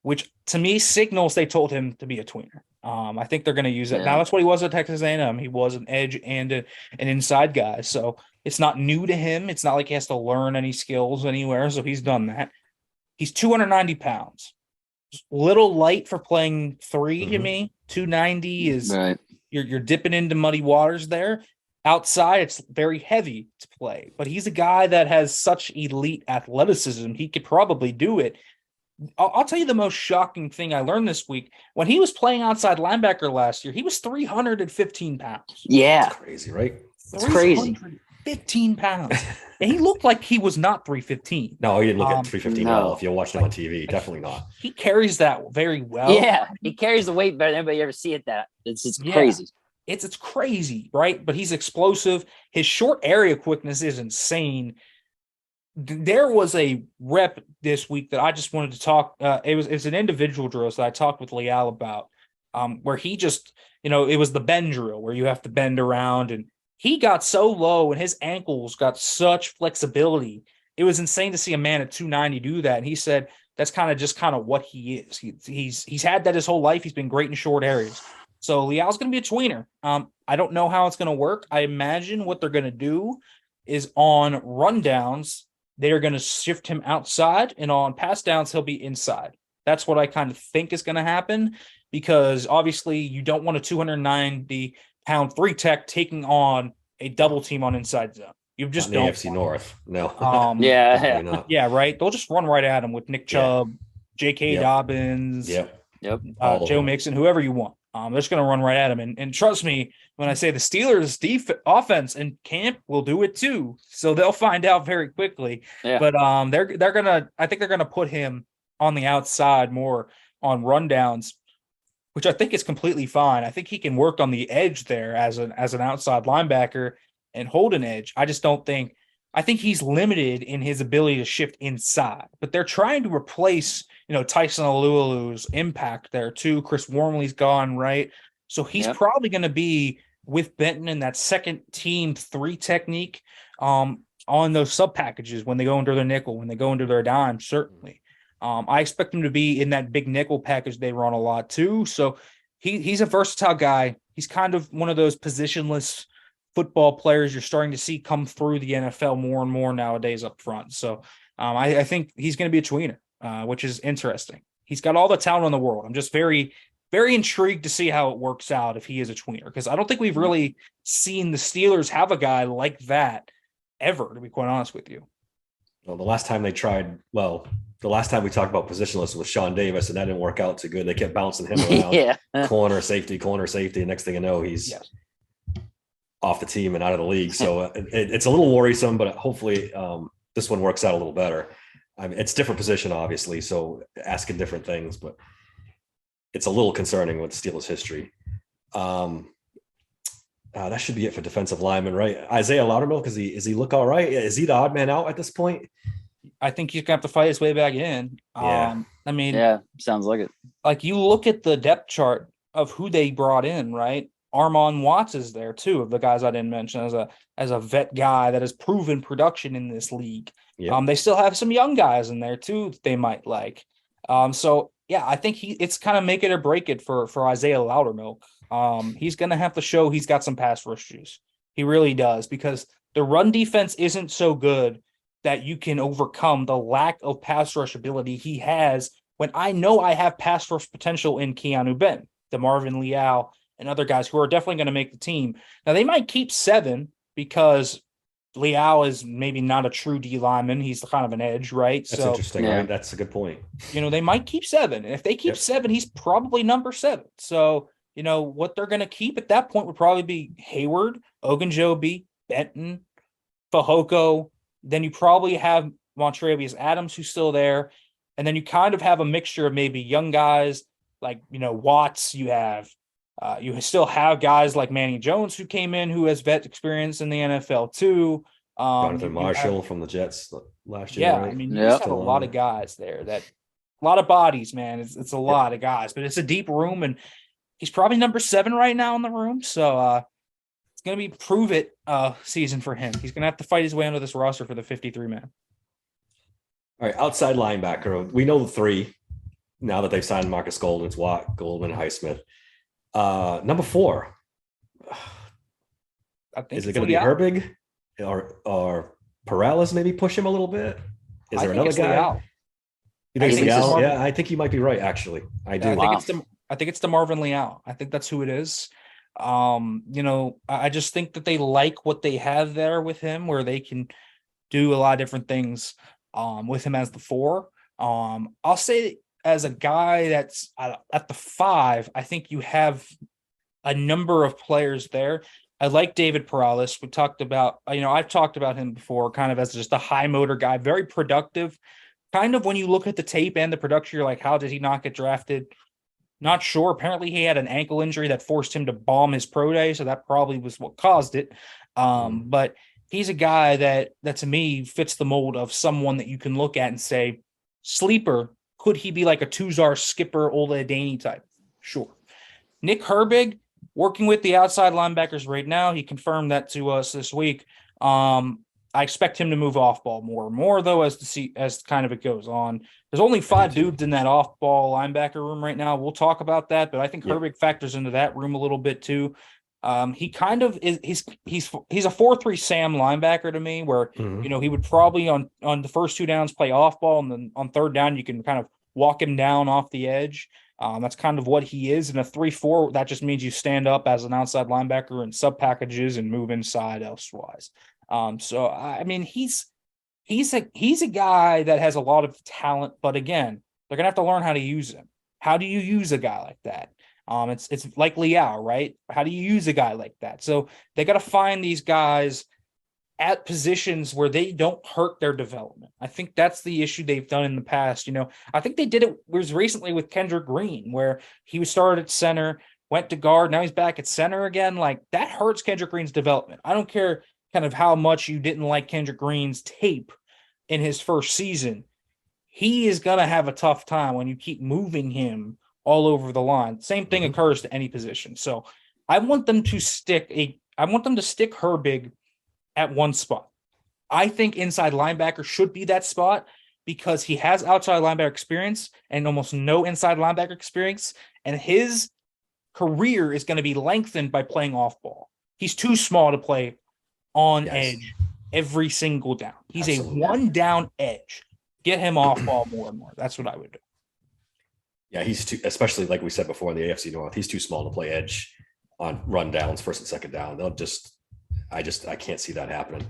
which to me signals they told him to be a tweener. I think they're going to use it. Now, that's what he was at Texas A&M. He was an edge and an inside guy. So it's not new to him. It's not like he has to learn any skills anywhere. So he's done that. He's 290 pounds. Little light for playing 3 to me. 290 is right. You're dipping into muddy waters there. Outside, it's very heavy to play. But he's a guy that has such elite athleticism. He could probably do it. I'll tell you the most shocking thing I learned this week. When he was playing outside linebacker last year, he was 315 pounds. Yeah. That's crazy, right? It's crazy. 15 pounds. And he looked like he was not 315. No, he didn't look at 315 well. If you watched him on TV, definitely not. He carries that very well. Yeah, he carries the weight better than anybody ever see it. That it's crazy. It's crazy, right? But he's explosive. His short area quickness is insane. There was a rep this week that I just wanted to talk. It's an individual drill that I talked with Leal about, where he just, it was the bend drill where you have to bend around, and he got so low and his ankles got such flexibility. It was insane to see a man at 290 do that. And he said that's kind of what he is. He's had that his whole life. He's been great in short areas. So Leal's going to be a tweener. I don't know how it's going to work. I imagine what they're going to do is on rundowns, they're going to shift him outside, and on pass downs, he'll be inside. That's what I kind of think is going to happen, because obviously you don't want a 290-pound 3 tech taking on a double team on inside zone. You just don't. AFC North, no. Yeah, right. They'll just run right at him with Nick Chubb, J.K. Dobbins, Joe Mixon, whoever you want. They're just going to run right at him. And trust me, when I say the Steelers' offense and camp will do it too. So they'll find out very quickly. Yeah. But they're going to – I think they're going to put him on the outside more on rundowns, which I think is completely fine. I think he can work on the edge there as an outside linebacker and hold an edge. I just don't think – I think he's limited in his ability to shift inside. But they're trying to replace – Tyson Alualu's impact there too. Chris Wormley's gone, right? So he's probably going to be with Benton in that second team 3 technique on those sub packages when they go into their nickel, when they go into their dime, certainly. I expect him to be in that big nickel package they run a lot too. So he's a versatile guy. He's kind of one of those positionless football players you're starting to see come through the NFL more and more nowadays up front. So I think he's going to be a tweener. Which is interesting. He's got all the talent in the world. I'm just very, very intrigued to see how it works out if he is a tweener, because I don't think we've really seen the Steelers have a guy like that ever, to be quite honest with you. Well, the last time we talked about positionless was Sean Davis, and that didn't work out too good. They kept bouncing him around. corner safety. And next thing you know, he's off the team and out of the league. So it's a little worrisome, but hopefully this one works out a little better. I mean, it's a different position, obviously, so asking different things, but it's a little concerning with Steelers history. That should be it for defensive linemen, right? Isaiah Loudermilk, is he look all right? Is he the odd man out at this point? I think he's going to have to fight his way back in. Sounds like it. Like, you look at the depth chart of who they brought in, right? Armon Watts is there too, of the guys I didn't mention, as a vet guy that has proven production in this league. Yep. They still have some young guys in there too that they might like. So I think it's kind of make it or break it for Isaiah Loudermilk. He's going to have to show he's got some pass rush juice. He really does, because the run defense isn't so good that you can overcome the lack of pass rush ability he has, when I know I have pass rush potential in Keanu Benton, DeMarvin Leal, and other guys who are definitely going to make the team. Now, they might keep 7 because Leal is maybe not a true D lineman. He's kind of an edge, right? That's interesting, right? That's a good point. They might keep 7. And if they keep 7, he's probably number 7. So, what they're going to keep at that point would probably be Hayward, Ogunjobi, Benton, Fehoko. Then you probably have Montravius Adams, who's still there. And then you kind of have a mixture of maybe young guys like, Watts. You still have guys like Manny Jones, who came in, who has vet experience in the NFL too. Jonathan Marshall from the Jets last year. Yeah, right? You just have a lot of guys there, a lot of bodies, man. It's a lot of guys, but it's a deep room, and he's probably number 7 right now in the room. So it's going to be prove it season for him. He's going to have to fight his way under this roster for the 53-man. All right, outside linebacker. We know the 3 now that they've signed Marcus Golden. It's Watt, Goldman, Highsmith. Number 4. Is it going to be Herbig or Perales? Maybe push him a little bit. Is there another guy? Leal. You think it's Leal? Yeah, I think you might be right. Actually, I do. I think it's DeMarvin Leal. I think that's who it is. I just think that they like what they have there with him, where they can do a lot of different things with him as the 4. I'll say, as a guy that's at the 5, I think you have a number of players there. I like David Perales. We talked about, I've talked about him before, kind of as just a high motor guy, very productive. Kind of when you look at the tape and the production, you're like, how did he not get drafted? Not sure. Apparently he had an ankle injury that forced him to bomb his pro day, so that probably was what caused it. But he's a guy that to me fits the mold of someone that you can look at and say, sleeper. Could he be like a Tuzar, Skipper, Ola Adani type? Sure. Nick Herbig, working with the outside linebackers right now. He confirmed that to us this week. I expect him to move off ball more and more, though, as kind of it goes on. There's only 5 dudes in that off ball linebacker room right now. We'll talk about that, but I think Herbig factors into that room a little bit too. He kind of is. He's a 4-3 Sam linebacker to me, where he would probably on the first 2 downs play off ball, and then on 3rd down you can kind of walk him down off the edge. That's kind of what he is. In a 3-4, that just means you stand up as an outside linebacker and sub packages and move inside elsewise. So I mean, he's a guy that has a lot of talent, but again, they're gonna have to learn how to use him. How do you use a guy like that? It's like Leal, right? How do you use a guy like that? So they got to find these guys at positions where they don't hurt their development. I think that's the issue they've done in the past. I think they did it was recently with Kendrick Green, where he was started at center, went to guard, now he's back at center again. Like, that hurts Kendrick Green's development. I don't care kind of how much you didn't like Kendrick Green's tape in his first season. He is going to have a tough time when you keep moving him all over the line. Same thing occurs to any position. So I want them to stick Herbig at one spot. I think inside linebacker should be that spot, because he has outside linebacker experience and almost no inside linebacker experience, and his career is going to be lengthened by playing off ball. He's too small to play on edge every single down. He's a 1-down edge. Get him off ball more and more. That's what I would do. Yeah, he's too, especially like we said before in the AFC North, he's too small to play edge on run downs, 1st and 2nd down. I can't see that happening.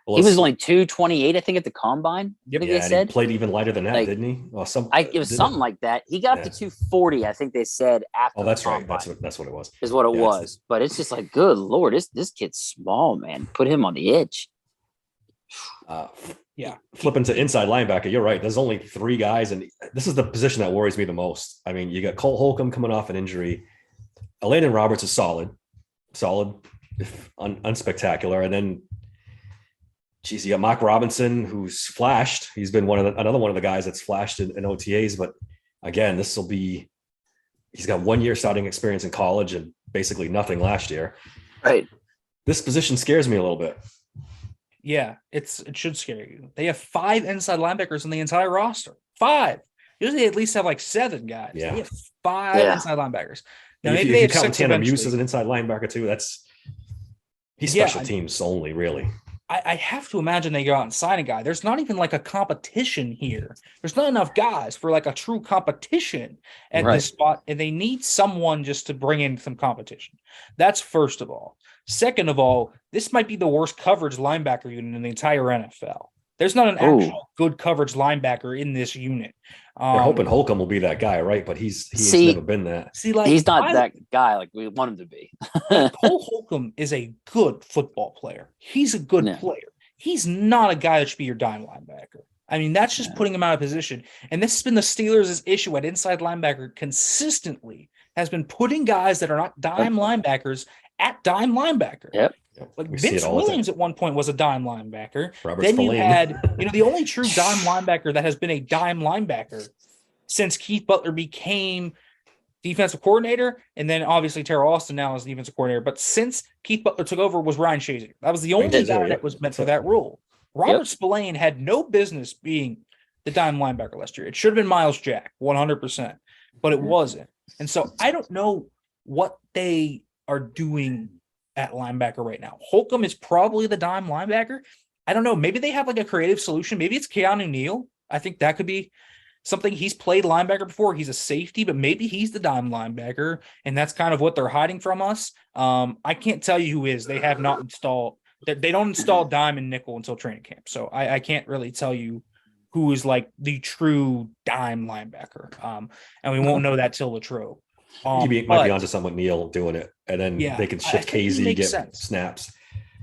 Well, he was only 228, I think, at the combine. Yep. They said he played even lighter than that, didn't he? Well, it was something like that. He got up to 240, I think they said after. Oh, that's right. That's what it was. Is what it was. But it's just like, good Lord, this kid's small, man. Put him on the edge. Flipping to inside linebacker, you're right. There's only 3 guys, and this is the position that worries me the most. I mean, you got Cole Holcomb coming off an injury. Elandon Roberts is solid, if unspectacular, and then, you got Mark Robinson, who's flashed. He's been another one of the guys that's flashed in OTAs. But again, he's got 1 year starting experience in college and basically nothing last year. Right. This position scares me a little bit. Yeah, it should scare you. They have 5 inside linebackers in the entire roster. 5. Usually they at least have like 7 guys. Yeah. They have 5 inside linebackers. Now if maybe they you have count 6 Tanner Muse eventually. as an inside linebacker too, he's special teams only, really. I have to imagine they go out and sign a guy. There's not even like a competition here. There's not enough guys for like a true competition at this spot, and they need someone just to bring in some competition. That's first of all. Second of all, this might be the worst coverage linebacker unit in the entire NFL. There's not an actual good coverage linebacker in this unit. They're hoping Holcomb will be that guy, right? But he's never been that. Like he's not that guy like we want him to be. Cole Holcomb is a good football player. He's a good player. He's not a guy that should be your dime linebacker. I mean, that's just putting him out of position. And this has been the Steelers' issue at inside linebacker consistently, has been putting guys that are not dime linebackers at dime linebacker. Yep. Like Vince Williams at one point was a dime linebacker. Then Spillane. you had, the only true dime linebacker that has been a dime linebacker since Keith Butler became defensive coordinator, and then obviously Terrell Austin now is defensive coordinator. But since Keith Butler took over, was Ryan Shazier. That was the only guy that was meant for that role. Robert Spillane had no business being the dime linebacker last year. It should have been Miles Jack, 100%, but it wasn't. And so I don't know what they are doing at linebacker right now. Holcomb is probably the dime linebacker. I don't know. Maybe they have like a creative solution. Maybe it's Keanu Neal. I think that could be something. He's played linebacker before. He's a safety, but maybe he's the dime linebacker, and that's kind of what they're hiding from us. I can't tell you who is. They have not installed. They don't install dime and nickel until training camp, so I can't really tell you who is like the true dime linebacker. And we won't know that till Latrobe. Might be onto someone Neal doing it, and then they can shift KZ, get snaps.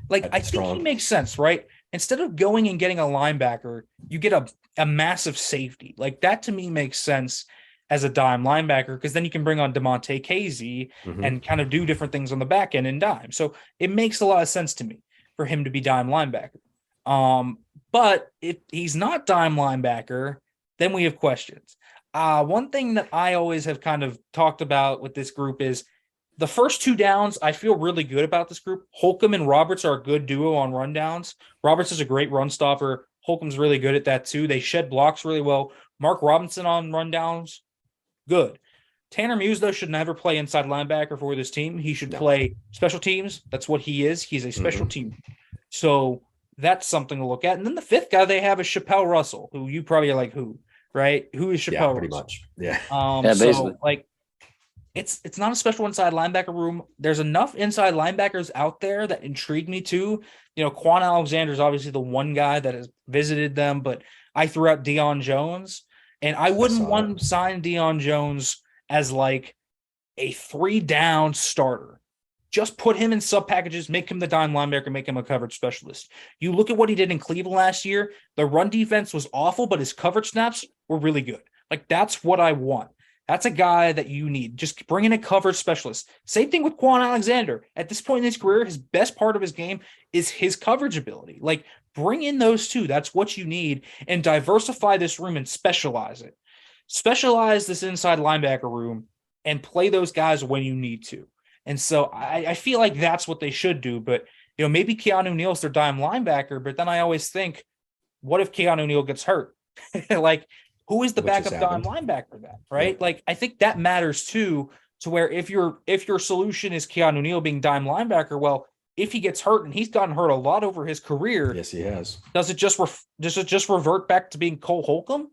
Like I think he makes sense, right? Instead of going and getting a linebacker, you get a massive safety. Like that to me makes sense as a dime linebacker, because then you can bring on DeMonte KZ and kind of do different things on the back end in dime. So it makes a lot of sense to me for him to be dime linebacker. But if he's not dime linebacker, then we have questions. One thing that I always have kind of talked about with this group is the first 2 downs. I feel really good about this group. Holcomb and Roberts are a good duo on rundowns. Roberts is a great run stopper. Holcomb's really good at that too. They shed blocks really well. Mark Robinson on rundowns, good. Tanner Muse, though, should never play inside linebacker for this team. He should play special teams. That's what he is. He's a special team. So that's something to look at. And then the 5th guy they have is Chappelle Russell, who you probably are like, who, right? Who is Chappelle pretty Russell? Much. Yeah. Basically. So, like, it's not a special inside linebacker room. There's enough inside linebackers out there that intrigue me too. Quan Alexander is obviously the one guy that has visited them, but I threw out Deion Jones, and I wouldn't want to sign Deion Jones as like a 3-down starter. Just put him in sub packages, make him the dime linebacker, make him a coverage specialist. You look at what he did in Cleveland last year. The run defense was awful, but his coverage snaps were really good. Like that's what I want. That's a guy that you need. Just bring in a coverage specialist. Same thing with Quan Alexander. At this point in his career, his best part of his game is his coverage ability. Like, bring in those two. That's what you need. And diversify this room and specialize it. Specialize this inside linebacker room and play those guys when you need to. And so I feel like that's what they should do. But, maybe Keanu Neal's their dime linebacker. But then I always think, what if Keanu Neal gets hurt? Like, who is the backup dime linebacker then, right? Yeah. Like, I think that matters too, to where if your solution is Keanu Neal being dime linebacker, well, if he gets hurt, and he's gotten hurt a lot over his career. Yes, he has. Does it just revert back to being Cole Holcomb?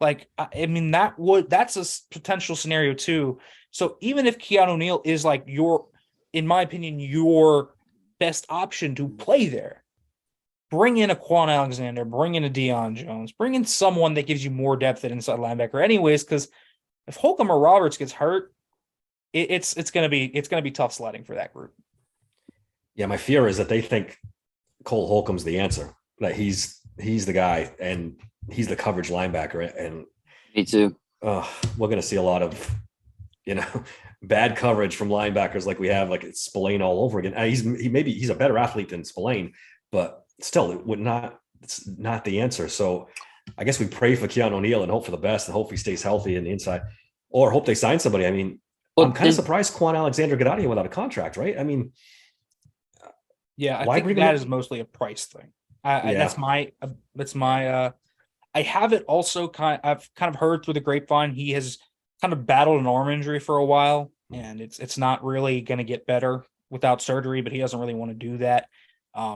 Like, I mean, that's a potential scenario too. So even if Keanu Neal is like in my opinion, your best option to play there, bring in a Quan Alexander, bring in a Deion Jones, bring in someone that gives you more depth at inside linebacker anyways, because if Holcomb or Roberts gets hurt, it's gonna be tough sledding for that group. Yeah, my fear is that they think Cole Holcomb's the answer, that he's the guy and he's the coverage linebacker. And me too. We're gonna see a lot of bad coverage from linebackers like we have, like it's Spillane all over again. He's a better athlete than Spillane, but still, it's not the answer. So I guess we pray for Keanu Neal and hope for the best and hope he stays healthy in the inside, or hope they sign somebody. I mean, I'm kind of surprised Quan Alexander got out of here without a contract, right? I mean, yeah, I think that is mostly a price thing. That's my I have it also I've kind of heard through the grapevine he has kind of battled an arm injury for a while, and it's not really going to get better without surgery, but he doesn't really want to do that.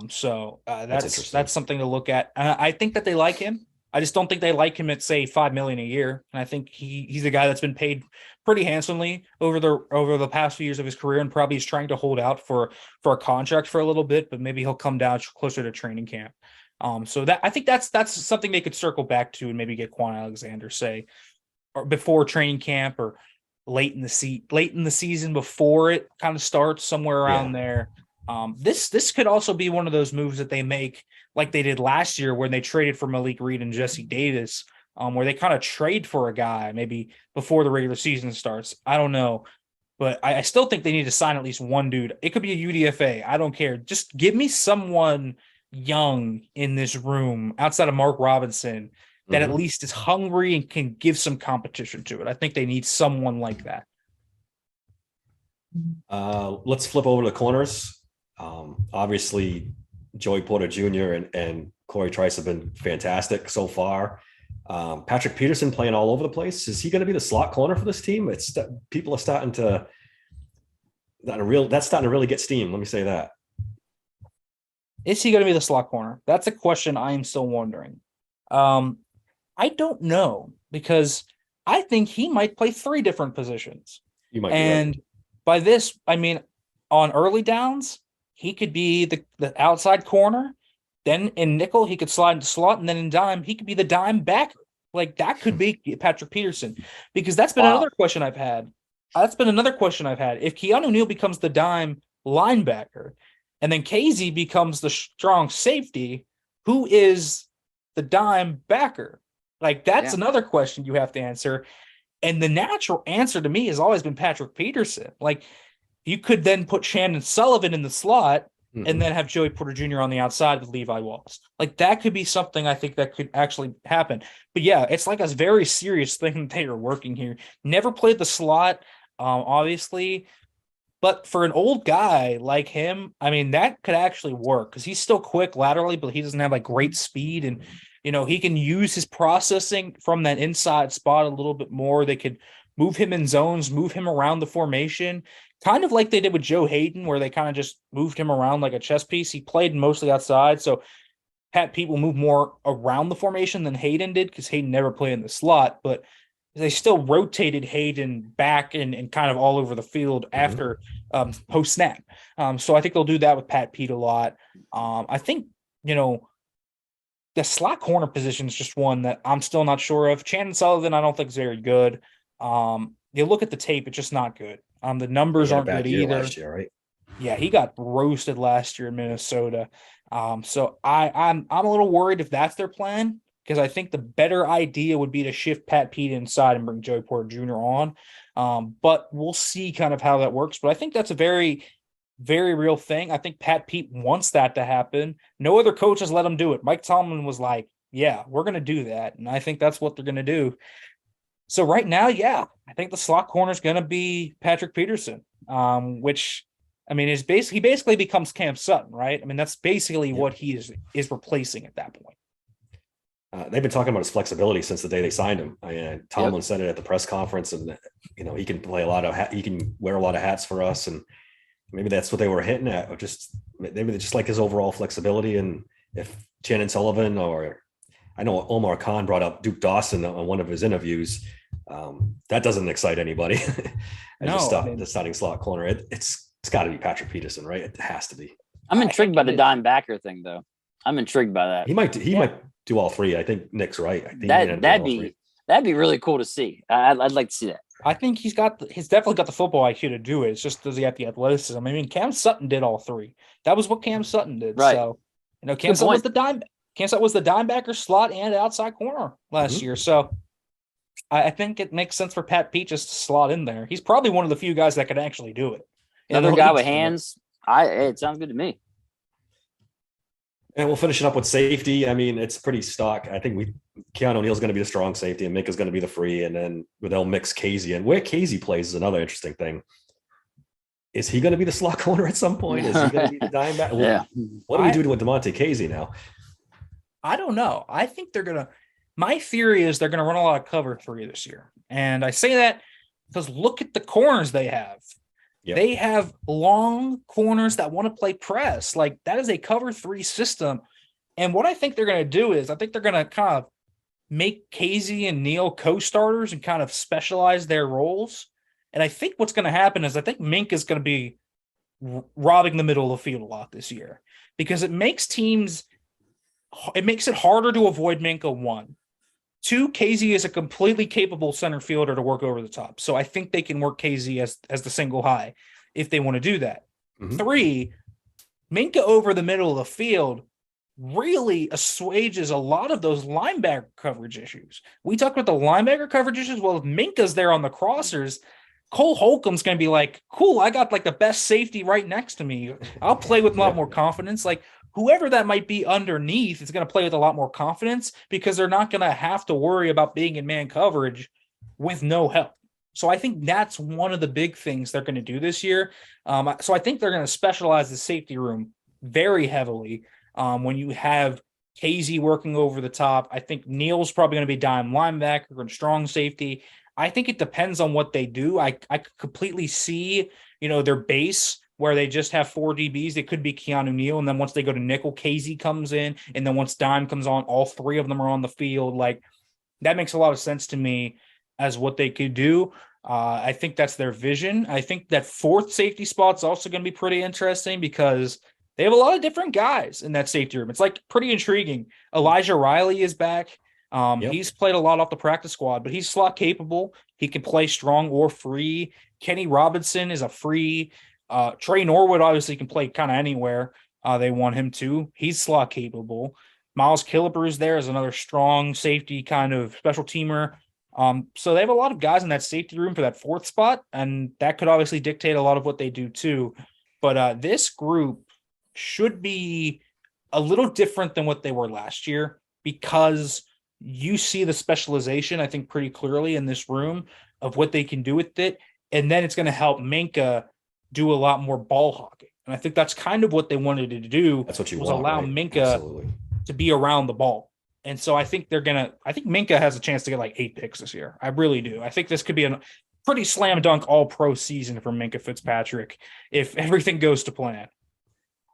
So that's something to look at. I think that they like him. I just don't think they like him at say $5 million a year. And I think he's a guy that's been paid pretty handsomely over the past few years of his career, and probably is trying to hold out for a contract for a little bit, but maybe he'll come down closer to training camp. So that I think that's something they could circle back to and maybe get Quan Alexander, say, or before training camp or late in the season before it kind of starts, somewhere around there. This could also be one of those moves that they make like they did last year when they traded for Malik Reed and Jesse Davis, where they kind of trade for a guy maybe before the regular season starts. I don't know, but I still think they need to sign at least one dude. It could be a UDFA. I don't care. Just give me someone young in this room outside of Mark Robinson that at least is hungry and can give some competition to it. I think they need someone like that. Let's flip over to corners. Obviously, Joey Porter Jr. and Corey Trice have been fantastic so far. Patrick Peterson playing all over the place. Is he going to be the slot corner for this team? People are starting to really get steam. Let me say that. Is he going to be the slot corner? That's a question I am still wondering. I don't know, because I think he might play 3 different positions. You might, and be right. By this, I mean, on early downs, he could be the outside corner. Then in nickel, he could slide into slot, and then in dime, he could be the dime backer. Like, that could be Patrick Peterson, because that's been another question I've had. If Keanu Neal becomes the dime linebacker, and then KZ becomes the strong safety, who is the dime backer? Like, that's another question you have to answer. And the natural answer to me has always been Patrick Peterson. Like, you could then put Shannon Sullivan in the slot and then have Joey Porter Jr. on the outside with Levi Wallace. Like, that could be something I think that could actually happen. But yeah, it's like a very serious thing that they are working here. Never played the slot, obviously. But for an old guy like him, I mean, that could actually work, because he's still quick laterally, but he doesn't have like great speed. And, he can use his processing from that inside spot a little bit more. They could move him in zones, move him around the formation, kind of like they did with Joe Hayden, where they kind of just moved him around like a chess piece. He played mostly outside. So Pat Pete will move more around the formation than Hayden did, because Hayden never played in the slot, but they still rotated Hayden back and kind of all over the field after post snap. So I think they'll do that with Pat Pete a lot. I think, the slot corner position is just one that I'm still not sure of. Shannon Sullivan, I don't think is very good. You look at the tape, it's just not good. The numbers aren't good either. Last year, right? Yeah, he got roasted last year in Minnesota. So I'm a little worried if that's their plan, because I think the better idea would be to shift Pat Pete inside and bring Joey Porter Jr. on. But we'll see kind of how that works. But I think that's a very, very real thing. I think Pat Pete wants that to happen. No other coach has let him do it. Mike Tomlin was like, yeah, we're going to do that. And I think that's what they're going to do. So right now, yeah, I think the slot corner is going to be Patrick Peterson, which, I mean, he basically becomes Cam Sutton, right? I mean, that's basically what he is replacing at that point. They've been talking about his flexibility since the day they signed him. Tomlin said it at the press conference, and he can play he can wear a lot of hats for us, and maybe that's what they were hitting at. Or maybe they just like his overall flexibility. And if Shannon Sullivan, or I know Omar Khan brought up Duke Dawson on one of his interviews, that doesn't excite anybody. The starting slot corner. It's got to be Patrick Peterson, right? It has to be. I'm intrigued by the dime backer thing, though. I'm intrigued by that. He might do all 3. I think Nick's right. I think that'd be really cool to see. I'd like to see that. I think he's definitely got the football IQ to do it. It's just, does he have the athleticism? I mean, Cam Sutton did all 3. That was what Cam Sutton did. Right. So, Cam Sutton was the dime. Cam Sutton was the dime backer, slot, and outside corner last year. So I think it makes sense for Pat Pete just to slot in there. He's probably one of the few guys that could actually do it. Another guy with hands. It sounds good to me. And we'll finish it up with safety. I mean, it's pretty stock. I think Keanu Neal's going to be the strong safety, and Mick is going to be the free, and then they'll mix Casey in. Where Casey plays is another interesting thing. Is he going to be the slot corner at some point? Is he going to be the dime back? Yeah. What do we do with DeMonte Casey now? I don't know. I think they're going to My theory is they're going to run a lot of cover 3 this year. And I say that because look at the corners they have. Yep. They have long corners that want to play press. Like, that is a cover 3 system. And what I think they're going to do is I think they're going to kind of make Casey and Neal co-starters and kind of specialize their roles. And I think what's going to happen is I think Minkah is going to be robbing the middle of the field a lot this year, because it makes it harder to avoid Minkah, 1. 2, Casey is a completely capable center fielder to work over the top. So I think they can work Casey as the single high if they want to do that. 3, Minkah over the middle of the field really assuages a lot of those linebacker coverage issues. We talked about the linebacker coverage issues. Well, if Minkah's there on the crossers, Cole Holcomb's going to be like, cool, I got like the best safety right next to me. I'll play with a lot more confidence. Like, whoever that might be underneath is going to play with a lot more confidence because they're not going to have to worry about being in man coverage with no help. So I think that's one of the big things they're going to do this year. So I think they're going to specialize the safety room very heavily. When you have Casey working over the top, I think Neal's probably going to be dime linebacker and strong safety. I think it depends on what they do. I could completely see, their base where they just have 4 DBs. It could be Keanu Neal. And then once they go to nickel, Casey comes in. And then once dime comes on, all 3 of them are on the field. Like, that makes a lot of sense to me as what they could do. I think that's their vision. I think that 4th safety spot's also going to be pretty interesting because they have a lot of different guys in that safety room. It's like pretty intriguing. Elijah Riley is back. He's played a lot off the practice squad, but he's slot capable. He can play strong or free. Kenny Robinson is a free. Trey Norwood obviously can play kind of anywhere they want him to. He's slot capable. Miles Killebrew there is another strong safety kind of special teamer. So they have a lot of guys in that safety room for that 4th spot, and that could obviously dictate a lot of what they do too. But this group should be a little different than what they were last year, because you see the specialization, I think, pretty clearly in this room of what they can do with it. And then it's going to help Minkah do a lot more ball hawking. And I think that's kind of what they wanted to do. That's what you was want, allow right? Minkah Absolutely. to be around the ball. And so I think I think Minkah has a chance to get like 8 picks this year. I really do. I think this could be a pretty slam dunk all pro season for Minkah Fitzpatrick if everything goes to plan.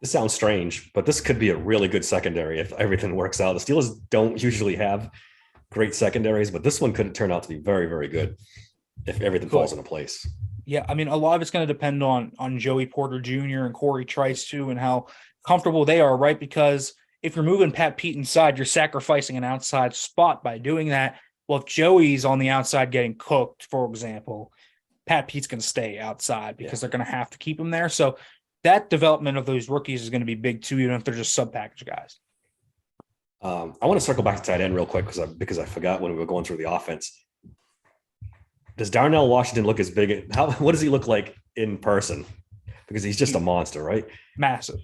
This sounds strange, but this could be a really good secondary if everything works out. The Steelers don't usually have great secondaries, but this one could turn out to be very, very good if everything falls into place. Yeah, I mean, a lot of it's going to depend on Joey Porter Jr. and Corey Trice too, and how comfortable they are, right? Because if you're moving Pat Pete inside, you're sacrificing an outside spot by doing that. Well, if Joey's on the outside getting cooked, for example, Pat Pete's going to stay outside because they're going to have to keep him there. So that development of those rookies is going to be big too, even if they're just sub-package guys. I want to circle back to tight end real quick because I forgot when we were going through the offense. Does Darnell Washington look as big? What does he look like in person? Because he's just a monster, right? Massive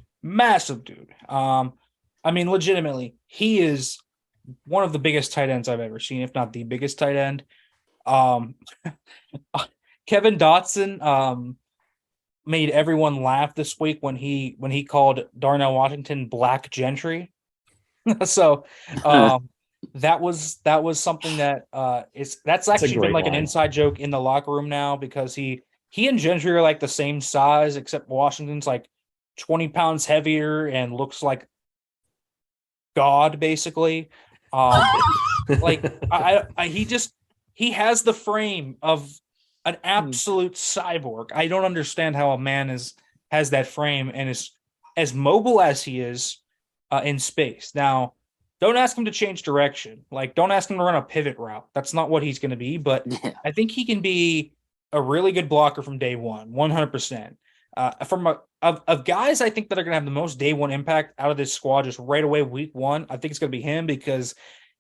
dude. I mean, legitimately, he is one of the biggest tight ends I've ever seen, if not the biggest tight end. Kevin Dotson made everyone laugh this week when he called Darnell Washington Black Gentry. So that was something that's actually been like an inside joke in the locker room now, because he and Gentry are like the same size, except Washington's like 20 pounds heavier and looks like God, basically. He has the frame of an absolute cyborg. I don't understand how a man has that frame and is as mobile as he is in space. Now, don't ask him to change direction. Like, don't ask him to run a pivot route. That's not what he's going to be. But I think he can be a really good blocker from day one, 100%. Of guys, I think that are going to have the most day one impact out of this squad just right away, week one, I think it's going to be him, because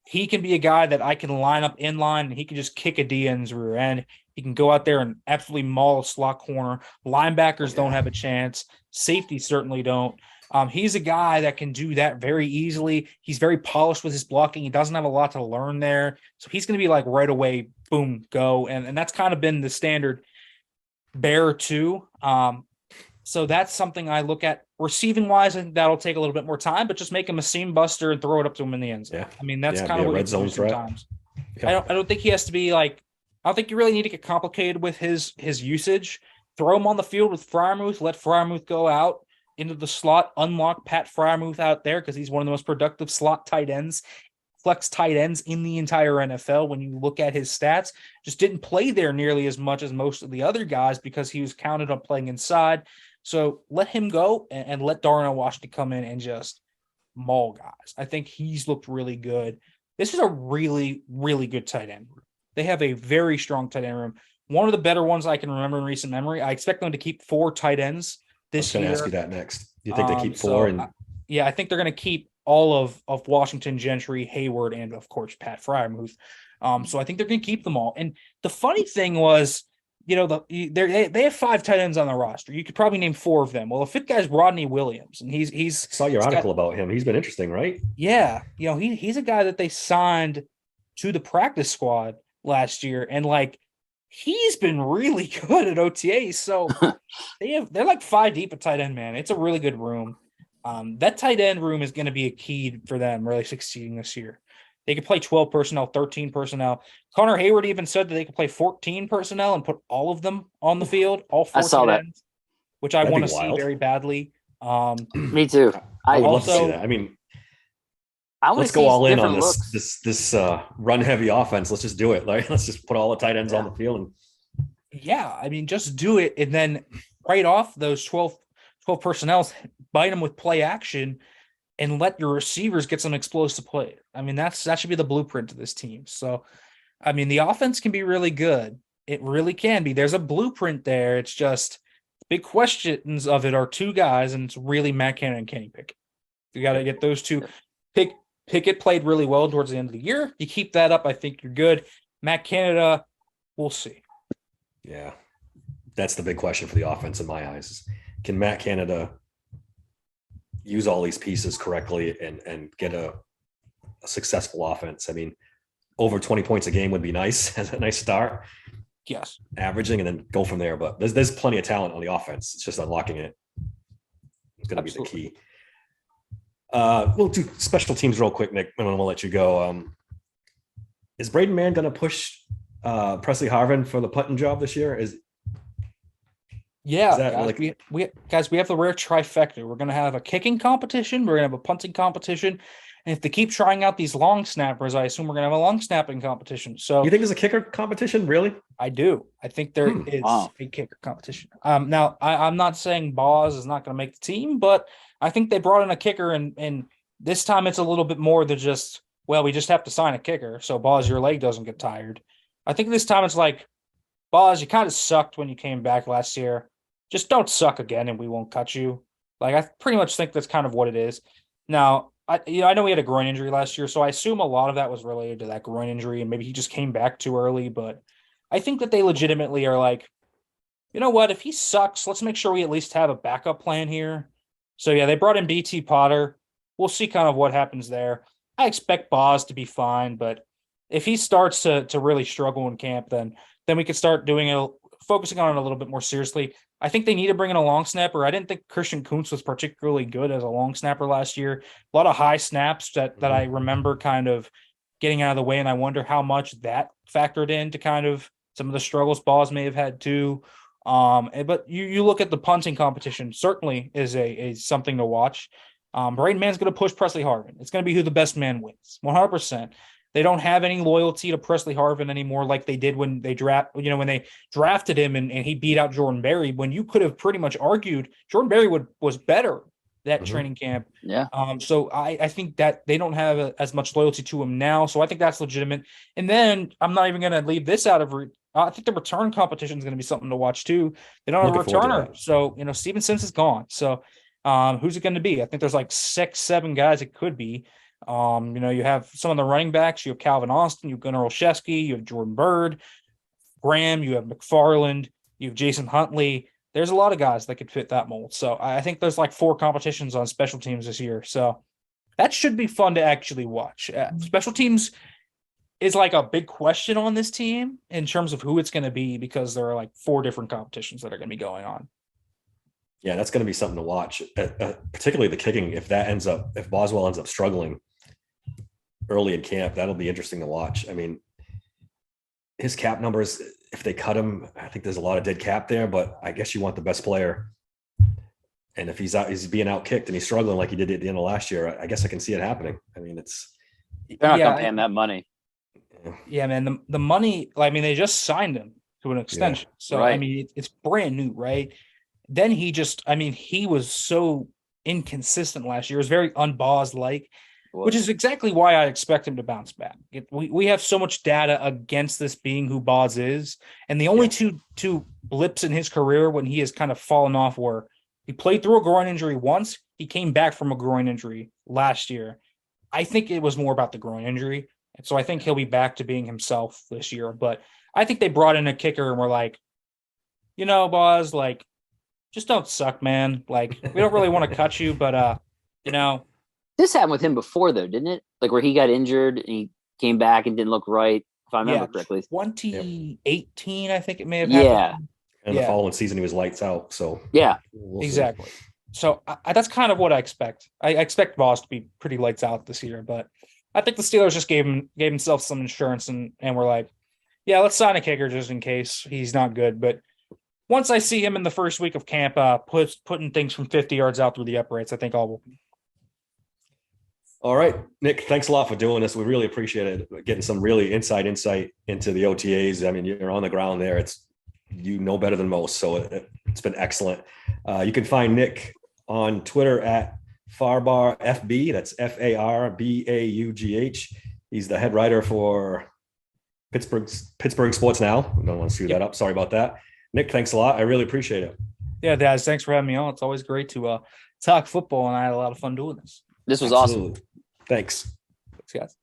he can be a guy that I can line up in line and he can just kick a DN's rear end. He can go out there and absolutely maul a slot corner. Linebackers don't have a chance. Safety certainly don't. He's a guy that can do that very easily. He's very polished with his blocking. He doesn't have a lot to learn there. So he's going to be like right away, boom, go. And that's kind of been the standard Bear too. So that's something I look at receiving wise, and that'll take a little bit more time, but just make him a seam buster and throw it up to him in the end zone. Yeah. I mean, that's Yeah, kind be of a what you red can zone do threat. sometimes. Yeah. I don't think he has to be like, I don't think you really need to get complicated with his usage. Throw him on the field with Freiermuth, let Freiermuth go out into the slot, unlock Pat Freiermuth out there because he's one of the most productive slot tight ends, flex tight ends in the entire NFL. When you look at his stats, just didn't play there nearly as much as most of the other guys because he was counted on playing inside. So let him go and let Darnell Washington come in and just maul guys. I think he's looked really good. This is a really, really good tight end room. They have a very strong tight end room. One of the better ones I can remember in recent memory. I expect them to keep 4 tight ends this year. I was going to ask you that next. Do you think they keep 4? Yeah, I think they're going to keep all of Washington, Gentry, Hayward, and of course Pat Freiermuth. So I think they're going to keep them all. And the funny thing was, they have 5 tight ends on the roster. You could probably name 4 of them. Well, the 5th guy is Rodney Williams, and he's I saw your article about him. He's been interesting, right? Yeah, he's a guy that they signed to the practice squad last year, and like he's been really good at OTA. So they're like 5 deep at tight end, man. It's a really good room. That tight end room is going to be a key for them really succeeding this year. They could play 12 personnel, 13 personnel. Connor Hayward even said that they could play 14 personnel and put all of them on the field, all 4 tight ends, which I want to see very badly. Me too. I would love to see that. I mean, let's go all in on this run heavy offense. Let's just do it. Like, let's just put all the tight ends on the field. Yeah, I mean, just do it, and then right off those 12 personnel, bite them with play action, and let your receivers get some explosive play. I mean, that should be the blueprint of this team. So, I mean, the offense can be really good. It really can be. There's a blueprint there. It's just big questions of it are 2 guys, and it's really Matt Canada and Kenny Pickett. You got to get those 2. Pickett played really well towards the end of the year. You keep that up, I think you're good. Matt Canada, we'll see. Yeah, that's the big question for the offense in my eyes. Can Matt Canada use all these pieces correctly and get a successful offense? I mean, over 20 points a game would be nice as a nice start. Yes. Averaging and then go from there. But there's plenty of talent on the offense. It's just unlocking it. It's going to be the key. We'll do special teams real quick, Nick, and then we'll let you go. Is Braden Mann going to push Presley Harvin for the punting job this year? Guys, we have the rare trifecta. We're going to have a kicking competition. We're going to have a punting competition. And if they keep trying out these long snappers, I assume we're going to have a long snapping competition. So you think there's a kicker competition? Really? I do. I think there is a kicker competition. Now, I'm not saying Boz is not going to make the team, but I think they brought in a kicker, and this time it's a little bit more than just, well, we just have to sign a kicker, so Boz, your leg doesn't get tired. I think this time it's like, Boz, you kind of sucked when you came back last year. Just don't suck again, and we won't cut you. Like, I pretty much think that's kind of what it is. Now, I know he had a groin injury last year, so I assume a lot of that was related to that groin injury, and maybe he just came back too early. But I think that they legitimately are like, you know what? If he sucks, let's make sure we at least have a backup plan here. So, yeah, they brought in BT Potter. We'll see kind of what happens there. I expect Boz to be fine, but if he starts to really struggle in camp, then we could start focusing on it a little bit more seriously. I think they need to bring in a long snapper. I didn't think Christian Kuntz was particularly good as a long snapper last year. A lot of high snaps that I remember kind of getting out of the way, and I wonder how much that factored into kind of some of the struggles Boz may have had too. But you look at the punting competition, certainly is a something to watch. Braden Mann's going to push Presley Harvin. It's going to be who the best man wins, 100%. They don't have any loyalty to Presley Harvin anymore like they did when they drafted him and he beat out Jordan Berry, when you could have pretty much argued Jordan Berry was better that training camp. Yeah. So I think that they don't have as much loyalty to him now. So I think that's legitimate. And then I'm not even going to leave this out of I think the return competition is going to be something to watch too. They don't have a returner. So, Steven Sims is gone. So who's it going to be? I think there's like 6-7 guys it could be. You have some of the running backs. You have Calvin Austin, you have Gunnar Olszewski, you have Jordan Byrd, Graham, you have McFarland, you have Jason Huntley. There's a lot of guys that could fit that mold. So I think there's like 4 competitions on special teams this year. So that should be fun to actually watch. Special teams is like a big question on this team in terms of who it's going to be, because there are like 4 different competitions that are going to be going on. Yeah, that's going to be something to watch, particularly the kicking. If Boswell ends up struggling early in camp, that'll be interesting to watch. I mean, his cap numbers, if they cut him, I think there's a lot of dead cap there, but I guess you want the best player. And if he's being out kicked and he's struggling like he did at the end of last year, I guess I can see it happening. I mean, they're not going to pay him that money. Yeah, man. The money, I mean, they just signed him to an extension. So, right. I mean, it's brand new, right? Then he was so inconsistent last year. It was very unBoz like, which is exactly why I expect him to bounce back. We have so much data against this being who Boz is. And the only two blips in his career when he has kind of fallen off were he played through a groin injury once. He came back from a groin injury last year. I think it was more about the groin injury. And so I think he'll be back to being himself this year. But I think they brought in a kicker and were like, Boz, like, just don't suck, man. Like, we don't really want to cut you, but this happened with him before, though, didn't it? Like where he got injured and he came back and didn't look right, if I remember correctly. 2018, I think it may have happened. Yeah. And the following season, he was lights out. So exactly. See. So that's kind of what I expect. I expect Boz to be pretty lights out this year, but I think the Steelers just gave himself some insurance and we're like, yeah, let's sign a kicker just in case he's not good, but. Once I see him in the first week of camp, putting things from 50 yards out through the uprights, I think all will be. All right, Nick, thanks a lot for doing this. We really appreciate it. Getting some really insight into the OTAs. I mean, you're on the ground there. You know better than most, so it's been excellent. You can find Nick on Twitter at FarbarFB. That's FARBAUGH. He's the head writer for Pittsburgh Sports Now. I don't want to screw that up. Sorry about that. Nick, thanks a lot. I really appreciate it. Yeah, Daz, thanks for having me on. It's always great to talk football, and I had a lot of fun doing this. This was awesome. Thanks. Thanks, guys.